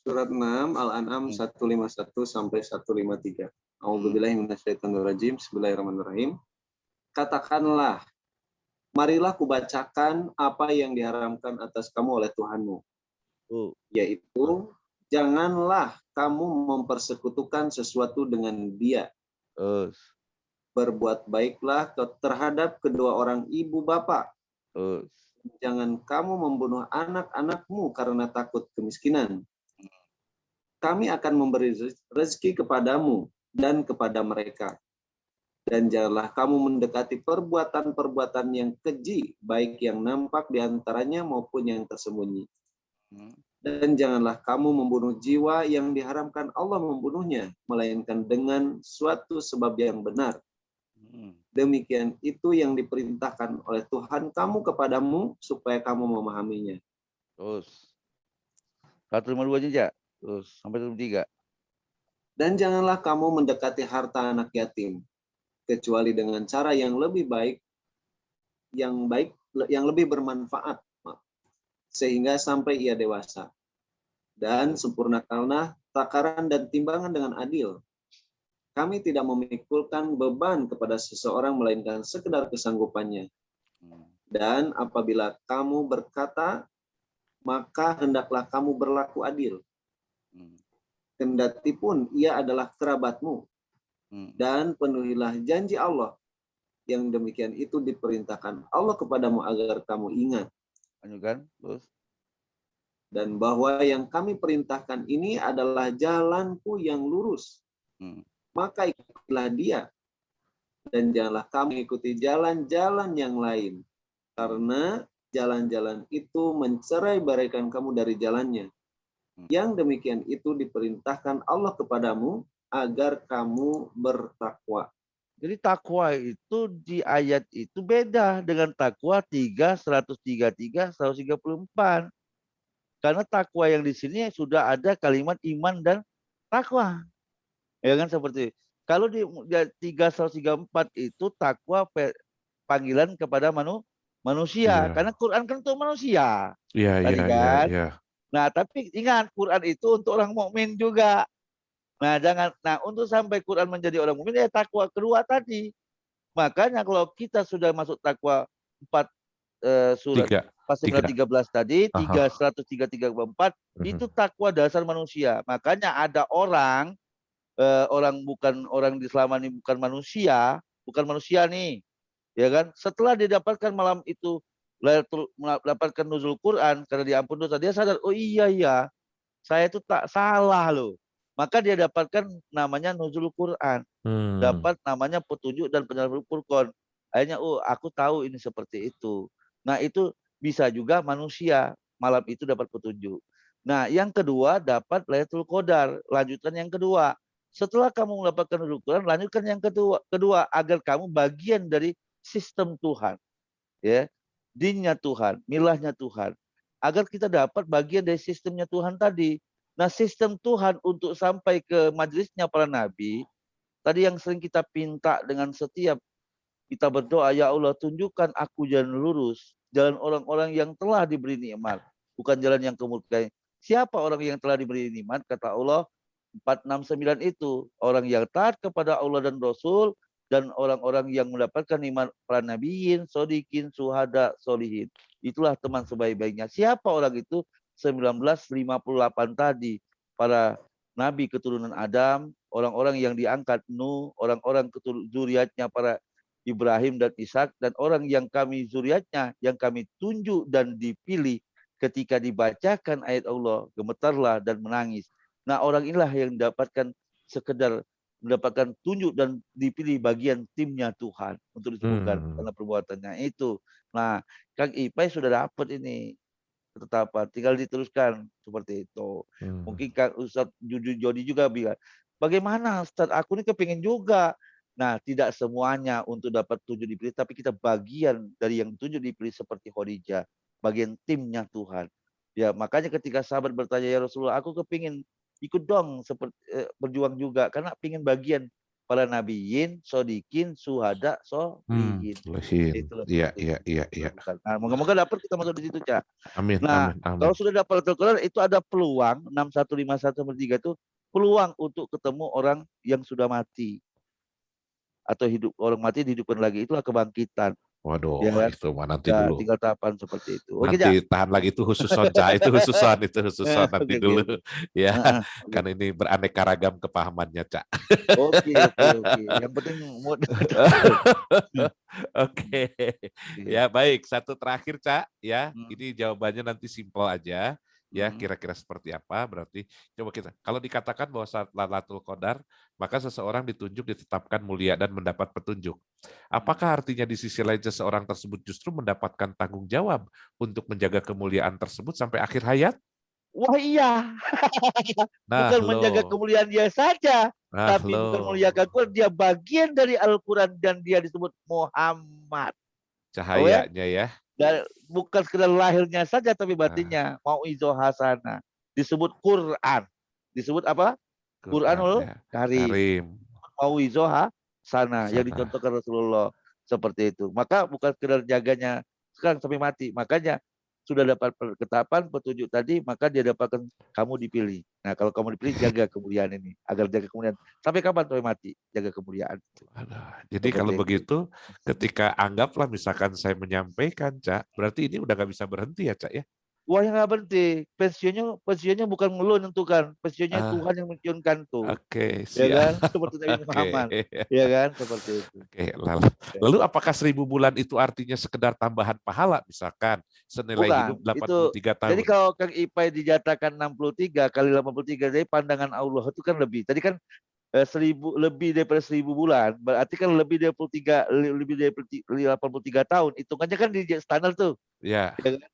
Surat 6 Al-An'am 151 sampai 153. A'udzubillahi minasyaitonirrajim. Bismillahirrahmanirrahim. Katakanlah, marilah kubacakan apa yang diharamkan atas kamu oleh Tuhanmu, yaitu janganlah kamu mempersekutukan sesuatu dengan Dia. Berbuat baiklah terhadap kedua orang ibu bapak. Jangan kamu membunuh anak-anakmu karena takut kemiskinan. Kami akan memberi rezeki kepadamu dan kepada mereka. Dan janganlah kamu mendekati perbuatan-perbuatan yang keji, baik yang nampak di antaranya maupun yang tersembunyi. Dan janganlah kamu membunuh jiwa yang diharamkan Allah membunuhnya, melainkan dengan suatu sebab yang benar. Demikian itu yang diperintahkan oleh Tuhan kamu kepadamu, supaya kamu memahaminya. Terus 152 aja, terus sampai 153. Dan janganlah kamu mendekati harta anak yatim, kecuali dengan cara yang lebih baik, yang lebih bermanfaat, sehingga sampai ia dewasa. Dan sempurnakanlah takaran dan timbangan dengan adil. Kami tidak memikulkan beban kepada seseorang melainkan sekedar kesanggupannya. Dan apabila kamu berkata, maka hendaklah kamu berlaku adil. Kendati pun ia adalah kerabatmu. Dan penuhilah janji Allah. Yang demikian itu diperintahkan Allah kepadamu agar kamu ingat. Terus. Dan bahwa yang kami perintahkan ini adalah jalanku yang lurus. Maka ikutilah dia. Dan janganlah kamu ikuti jalan-jalan yang lain. Karena jalan-jalan itu mencerai-beraikan kamu dari jalannya. Yang demikian itu diperintahkan Allah kepadamu agar kamu bertakwa. Jadi takwa itu di ayat itu beda dengan takwa 133, 134. Karena takwa yang di sini sudah ada kalimat iman dan takwa. Ya kan seperti kalau di 334 itu takwa panggilan kepada manusia. Karena Quran kan untuk manusia. Tadi kan. Nah, tapi ingat Quran itu untuk orang mukmin juga. Nah, untuk sampai Quran menjadi orang mukmin ya takwa kedua tadi. Makanya kalau kita sudah masuk takwa 4 surat pasal 13 tadi, 103-134 itu takwa dasar manusia. Makanya ada orang bukan orang di selama ini bukan manusia nih, ya kan? Setelah didapatkan malam itu mendapatkan nuzul Quran karena diampun dosa, dia sadar, oh iya, saya itu tak salah loh. Maka dia dapatkan namanya nuzul Quran, dapat namanya petunjuk dan penyerahan Furqan. Akhirnya, oh aku tahu ini seperti itu. Nah itu bisa juga manusia malam itu dapat petunjuk. Nah yang kedua dapat Lailatul Qadar. Lanjutkan yang kedua. Setelah kamu mendapatkan nuzul Quran, lanjutkan yang kedua agar kamu bagian dari sistem Tuhan, ya, dinnya Tuhan, milahnya Tuhan, agar kita dapat bagian dari sistemnya Tuhan tadi. Nah sistem Tuhan untuk sampai ke majelisnya para nabi, tadi yang sering kita pinta dengan setiap kita berdoa, ya Allah tunjukkan aku jalan lurus, jalan orang-orang yang telah diberi nikmat, bukan jalan yang kemurkaan. Siapa orang yang telah diberi nikmat? Kata Allah 469 itu orang yang taat kepada Allah dan Rasul dan orang-orang yang mendapatkan nikmat para nabiyin, sodikin, suhada, solihin. Itulah teman sebaik-baiknya. Siapa orang itu? 1958 tadi para nabi keturunan Adam, orang-orang yang diangkat Nuh, orang-orang zuriatnya para Ibrahim dan Ishak, dan orang yang kami zuriatnya, yang kami tunjuk dan dipilih ketika dibacakan ayat Allah, gemetarlah dan menangis. Nah orang inilah yang mendapatkan sekedar mendapatkan tunjuk dan dipilih bagian timnya Tuhan untuk disebutkan karena perbuatannya itu. Nah Kang Ipai sudah dapat ini ketetapan, tinggal diteruskan seperti itu. Mungkin Kang Ustadz Jody juga bilang, bagaimana Ustadz aku ini kepingin juga. Nah, tidak semuanya untuk dapat 7 dipilih, tapi kita bagian dari yang 7 dipilih seperti Khadijah, bagian timnya Tuhan. Ya, makanya ketika sahabat bertanya, ya Rasulullah, aku kepingin ikut dong berjuang juga, karena pingin bagian para nabiyin, sodikin, suhada, solihin. Solihin. Itulah Iya, seperti iya, itu. iya, iya. Nah, moga-moga dapat kita masuk di situ, Cak. Amin, Nah, amin, amin. kalau sudah dapat Lailatul Qadar itu ada peluang 6151/3 itu peluang untuk ketemu orang yang sudah mati atau hidup, orang mati dihidupkan lagi, itulah kebangkitan. Waduh, Ya kan? itu mah nanti Ya, dulu. tinggal tahapan seperti itu. Oke, Nanti Cak. tahan lagi itu khususon, Cak. Itu khususon nanti Oke, oke, dulu. oke. Ya, Heeh, oke. kan ini beraneka ragam kepahamannya, Cak. Oke, oke, oke. Yang penting mood. Oke. Oke. Ya, baik. Satu terakhir, Cak. Ya, Hmm, ini jawabannya nanti simpel aja. Ya, hmm. kira-kira seperti apa? Berarti coba kita. Kalau dikatakan bahwa saat Lailatul Qadar, maka seseorang ditunjuk, ditetapkan mulia dan mendapat petunjuk. Apakah artinya di sisi lain seseorang tersebut justru mendapatkan tanggung jawab untuk menjaga kemuliaan tersebut sampai akhir hayat? Wah, iya. Nah, Bukan menjaga lo. kemuliaan dia saja, Nah, tapi lo. bukan memuliakan Quran, dia bagian dari Al-Quran dan dia disebut Muhammad. Oh ya? Cahayanya ya. Dan bukan sekedar lahirnya saja tapi Nah, batinnya, mau'izoh hasanah. Disebut Quran. Disebut apa? Quran Quranul ya. Karim. Karim. Mau'izoh hasanah yang Sana. dicontohkan Rasulullah seperti itu. Maka bukan sekedar jaganya sekarang sampai mati. Makanya sudah dapat ketetapan petunjuk tadi, maka dia dapatkan kamu dipilih. Nah, kalau kamu dipilih, jaga kemuliaan ini, agar jaga kemuliaan. Sampai kapan sampai mati? Jaga kemuliaan. Aduh. Jadi kalau Seperti itu. begitu, ketika anggaplah misalkan saya menyampaikan, Cak, berarti ini udah nggak bisa berhenti ya, Cak ya? Wah, yang nggak penting. Pensiunnya bukan lu nentukan. Pensiunnya Ah, Tuhan yang menentukan tuh. oke, Ya siap. kan? Seperti Nabi Oke. Muhammad. Ya kan? Seperti itu. Oke, lalu apakah 1000 bulan itu artinya sekedar tambahan pahala, misalkan senilai hidup Bukan. Itu 83 jadi tahun? kalau Kang Ipai dijatakan 63 kali 83, jadi pandangan Allah itu kan lebih. Tadi kan 1000 lebih daripada 1000 bulan, berarti kan lebih dari 23, lebih dari 83 tahun. Hitungannya kan di standar tuh. Ya, Ya kan?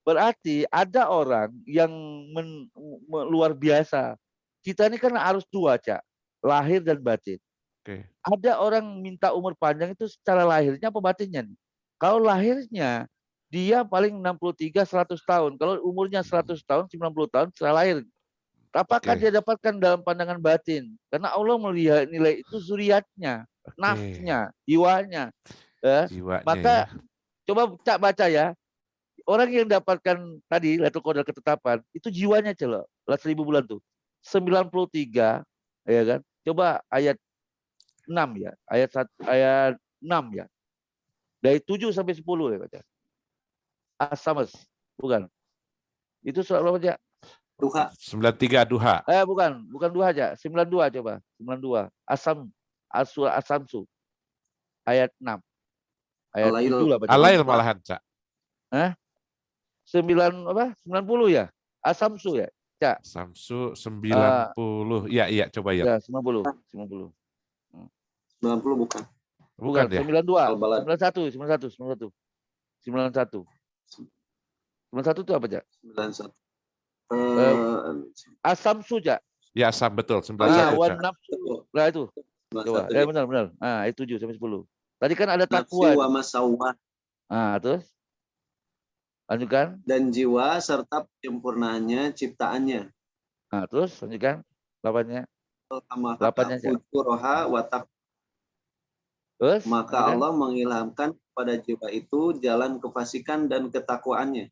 Berarti ada orang yang luar biasa. Kita ini kan harus dua, Cak. Lahir dan batin. oke. Ada orang minta umur panjang itu secara lahirnya apa batinnya nih? Kalau lahirnya dia paling 63 100 tahun. Kalau umurnya 100 tahun, 90 tahun secara lahir. Apakah Oke, dia dapatkan dalam pandangan batin? Karena Allah melihat nilai itu zuriatnya, oke. nafsnya, jiwanya. Ya. Jiwanya ya. Maka coba Cak baca ya. Orang yang dapatkan tadi Lailatul Qadar ketetapan, itu jiwanya celok. 1000 bulan tuh. 93, ya kan? Coba ayat 6 ya, ayat 6 ya. Dari 7 sampai 10 ya baca. As-Samas, bukan. Itu surat berapa aja? Duha. 93 duha. Bukan 2 aja. 92 coba. 92. Surah As-Samsu ayat 6. Ayat Al-Lail 7 lah baca. Alail Duha. malahan, Cak. Hah? 90 ya? As-Samsu ya? Cak. Samsu Eh, 90. Ya, iya, coba ya. ya 90. 90. 90 bukan. Bukan Bukan, ya? 92. Al-Balad. 91 itu apa, Cak? 91. Eh, As-Samsu, Cak. Ya, Sam, betul. Oh iya, 91, Wan Cak. nafsu. betul. Nah itu. Coba. 91 Ya dia. benar. Ah, itu 7 sampai 10. Tadi kan ada Nafsi takwa wa itu. masawah, Ah, terus lanjutkan. dan jiwa serta penyempurnaannya ciptaannya. Nah, terus lanjutkan. 8-nya. Delapannya, Cak. Fujuraha wa taqwa. Terus Maka lanjutkan. Allah mengilhamkan pada jiwa itu jalan kefasikan dan ketakwaannya.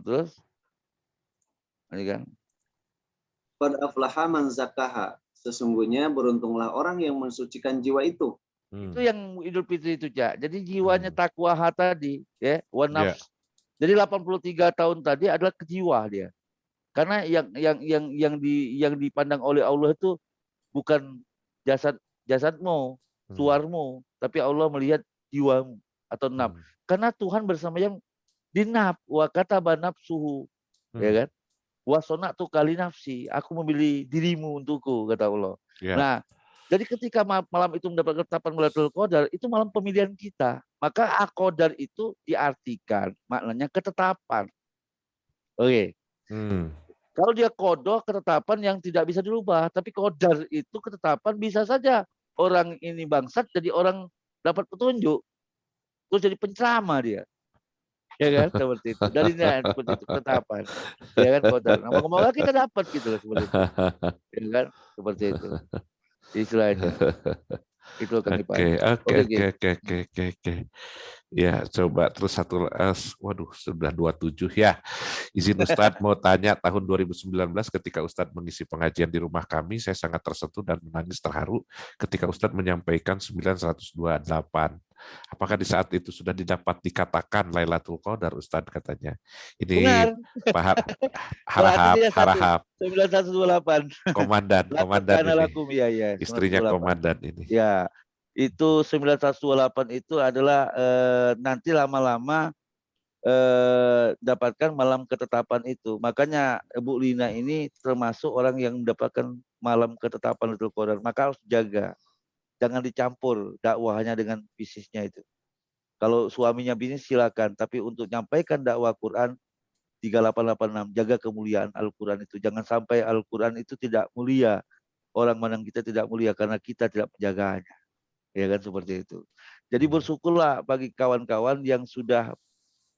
Terus lanjutkan. Qad aflaha man zakkaha. Sesungguhnya beruntunglah orang yang mensucikan jiwa itu. Itu yang Idul Fitri itu, Cak. Jadi jiwanya takwa tadi, ya, wan Ya. nafs. Jadi 83 tahun tadi adalah kejiwa dia. Karena yang dipandang oleh Allah itu bukan jasadmu, suarmu, tapi Allah melihat jiwamu atau naf. Karena Tuhan bersama yang dinaf wa kataba nafsuhu, ya kan? Wa sonatu kali nafsi, aku memilih dirimu untukku, kata Allah. Ya. Nah, jadi ketika malam itu mendapat ketetapan Lailatul Qadar, itu malam pemilihan kita. Maka Qadar itu diartikan maknanya ketetapan. Oke. Kalau dia qada, ketetapan yang tidak bisa dirubah, tapi Qadar itu ketetapan bisa saja orang ini bangsat jadi orang dapat petunjuk, terus jadi penceramah dia. Ya kan, seperti itu. Dari seperti itu ketetapan. Ya kan, qadar. Nah, moga-moga kita dapat gitu loh seperti itu. Ya kan, seperti itu. Istilahnya. Itu kami Oke, pahami. oke, Oke, oke, Ki. oke, oke, oke, oke. Ya, coba terus satu, waduh, sudah 27 ya. Izin Ustadz mau tanya, tahun 2019 ketika Ustadz mengisi pengajian di rumah kami, saya sangat tersentuh dan menangis terharu ketika Ustadz menyampaikan 9128. Apakah di saat itu sudah dikatakan Lailatul Qadar, Ustadz katanya. Ini Benar. Pak Kalau Harahap, artinya Harahap, 9128. Laqad komandan kana ini, lakum, ya, istrinya 9128. komandan ini. Ya, itu 9128 itu adalah nanti lama-lama dapatkan malam ketetapan itu. Makanya Bu Lina ini termasuk orang yang mendapatkan malam ketetapan Lailatul Qadar. Maka harus jaga. Jangan dicampur dakwahnya dengan bisnisnya itu. Kalau suaminya bisnis silakan, tapi untuk nyampaikan dakwah Quran 3886, jaga kemuliaan Al-Quran itu. Jangan sampai Al-Quran itu tidak mulia. Orang mandang kita tidak mulia karena kita tidak menjaganya. Ya kan, seperti itu. Jadi bersyukurlah bagi kawan-kawan yang sudah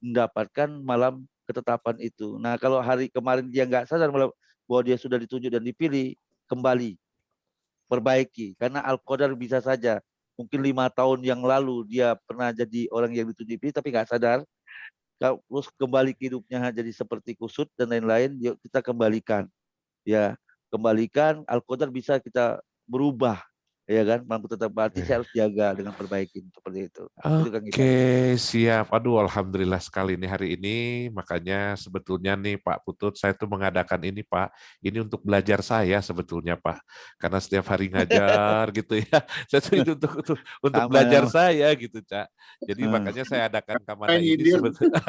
mendapatkan malam ketetapan itu. Nah, kalau hari kemarin dia nggak sadar bahwa dia sudah ditunjuk dan dipilih, kembali perbaiki. Karena Al-Qadar bisa saja mungkin 5 tahun yang lalu dia pernah jadi orang yang ditunjuk dipilih tapi nggak sadar, terus kembali ke hidupnya jadi seperti kusut dan lain-lain. Yuk kita kembalikan, ya, kembalikan. Al-Qadar bisa kita berubah, ya kan. Mampu tetap berarti saya harus jaga dengan perbaikin seperti itu. Itu kan kita. Oke, siap. Aduh, alhamdulillah sekali nih hari ini. Makanya sebetulnya nih Pak Putut, saya tuh mengadakan ini Pak. Ini untuk belajar saya sebetulnya Pak. Karena setiap hari ngajar gitu ya. Saya tuh itu untuk belajar Sama-sama. saya gitu, Cak. Jadi makanya saya adakan Kamana ini sebetulnya.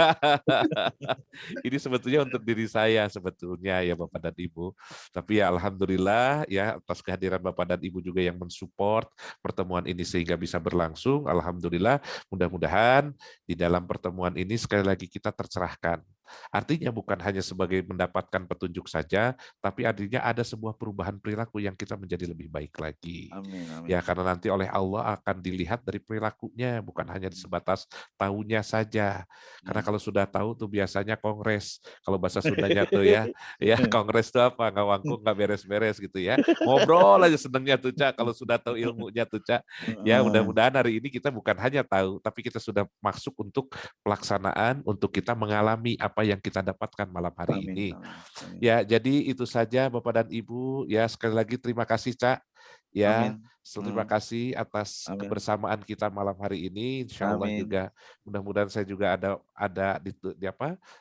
Ini sebetulnya untuk diri saya sebetulnya ya Bapak dan Ibu. Tapi ya alhamdulillah ya atas kehadiran Bapak dan Ibu juga yang mensupport pertemuan ini sehingga bisa berlangsung. Alhamdulillah, mudah-mudahan di dalam pertemuan ini sekali lagi kita tercerahkan. Artinya bukan hanya sebagai mendapatkan petunjuk saja, tapi artinya ada sebuah perubahan perilaku yang kita menjadi lebih baik lagi. Amin, amin. Ya, karena nanti oleh Allah akan dilihat dari perilakunya, bukan hanya sebatas tahunya saja. Karena kalau sudah tahu tuh biasanya kongres. Kalau bahasa Sundanya tuh ya kongres tuh apa? Nggak wangkung, nggak beres-beres gitu ya. Ngobrol aja senengnya tuh, Cak, kalau sudah tahu ilmunya tuh, Cak. Ya, mudah-mudahan hari ini kita bukan hanya tahu, tapi kita sudah masuk untuk pelaksanaan, untuk kita mengalami apa yang kita dapatkan malam hari ini. Ya, jadi itu saja Bapak dan Ibu. Ya, sekali lagi terima kasih, Cak. Ya, terima kasih atas kebersamaan kita malam hari ini. Insya Allah juga mudah-mudahan saya juga ada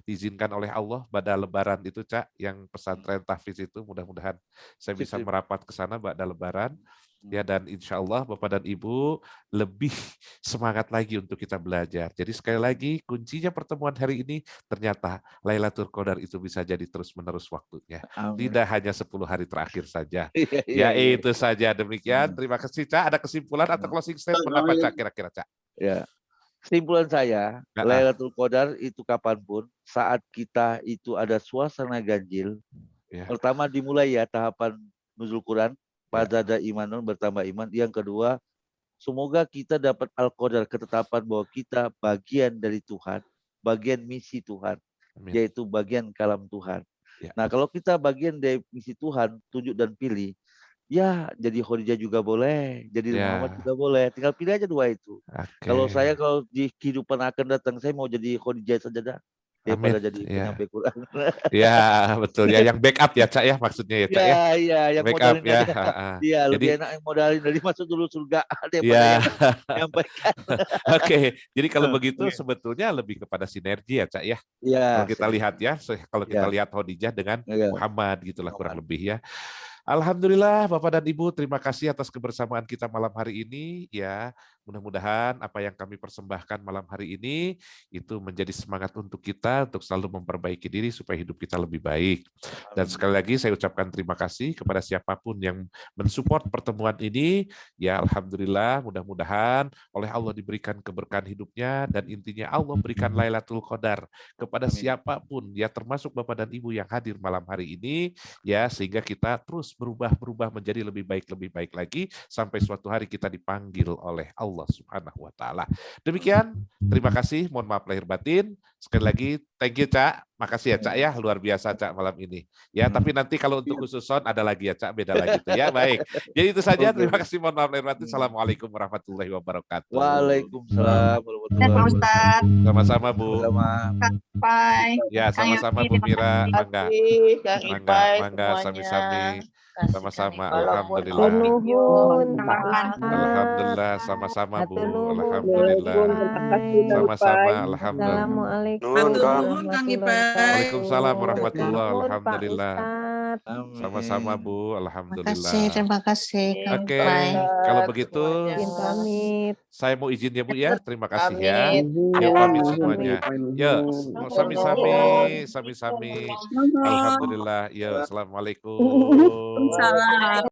diizinkan oleh Allah pada Lebaran itu, Cak, yang pesantren tahfiz itu. Mudah-mudahan saya bisa merapat ke sana pada Lebaran. Ya, dan insya Allah Bapak dan Ibu lebih semangat lagi untuk kita belajar. Jadi sekali lagi kuncinya pertemuan hari ini ternyata Lailatul Qadar itu bisa jadi terus-menerus waktunya. Tidak hanya 10 hari terakhir saja. Ya, itu saja. Demikian. Terima kasih, Cak. Ada kesimpulan atau closing statement apa, Cak, kira-kira, Cak? Ya. Kesimpulan saya, Lailatul Qadar itu kapanpun, saat kita itu ada suasana ganjil, pertama dimulai ya tahapan nuzul Quran, pada ada imanun bertambah iman. Yang kedua, semoga kita dapat Al-Qadar, ketetapan bahwa kita bagian dari Tuhan, bagian misi Tuhan, yaitu bagian kalam Tuhan. Nah, kalau kita bagian dari misi Tuhan, tunjuk dan pilih, ya jadi Khadijah juga boleh, jadi Muhammad juga boleh. Tinggal pilih aja dua itu. Kalau saya kalau di kehidupan akan datang, saya mau jadi Khadijah saja dah, daripada jadi penyampai Quran. Ya, betul ya, yang backup ya, Cak, ya, maksudnya ya, Cak, ya. Iya, yang backup modalin ya. Iya, lebih enak yang modalin dari masuk dulu surga daripada yang menyampaikan. Oke, jadi kalau begitu sebetulnya lebih kepada sinergi ya, Cak, ya. Kalau kita lihat ya, kalau kita lihat Khadijah dengan Muhammad gitulah kurang lebih ya. Alhamdulillah Bapak dan Ibu, terima kasih atas kebersamaan kita malam hari ini ya. Mudah-mudahan apa yang kami persembahkan malam hari ini itu menjadi semangat untuk kita untuk selalu memperbaiki diri supaya hidup kita lebih baik. Dan sekali lagi saya ucapkan terima kasih kepada siapapun yang mensupport pertemuan ini. Ya, alhamdulillah, mudah-mudahan oleh Allah diberikan keberkahan hidupnya dan intinya Allah berikan Lailatul Qadar kepada siapapun ya, termasuk Bapak dan Ibu yang hadir malam hari ini ya, sehingga kita terus berubah menjadi lebih baik lagi sampai suatu hari kita dipanggil oleh Allah Subhanahu wa taala. Demikian, terima kasih, mohon maaf lahir batin. Sekali lagi thank you Cak. Makasih ya Cak ya, luar biasa Cak malam ini. Ya, tapi nanti kalau untuk khusus sound ada lagi ya Cak, beda lagi tuh ya. Baik. Jadi itu saja, terima kasih, mohon maaf lahir batin. Assalamualaikum warahmatullahi wabarakatuh. Waalaikumsalam warahmatullahi Pak wabarakatuh. Ustadz. Sama-sama Bu. Sama. Bye. Ya, sama-sama Bu Mira. Mangga. Kang Mangga, Ipai mangga, semuanya. sami-sami. Kasih Sama-sama, Kang Ipai. alhamdulillah. Nuhun, Alhamdulillah, sama-sama Bu. Hatur nuhun. Alhamdulillah. Sama-sama, alhamdulillah. Assalamualaikum Nuhun, Kang. Kang Ipai. Waalaikumsalam warahmatullahi Nuhun, Pak alhamdulillah. Ustadz. Amin. Sama-sama Bu, alhamdulillah. Terima kasih Kang Oke, Ipai. kalau begitu Izin pamit. saya mau izin ya Bu ya. Terima kasih ya. Pamit. Yuk pamit semuanya. Yuk, sami-sami, sami-sami. Alhamdulillah. Yuk, assalamualaikum. Salam.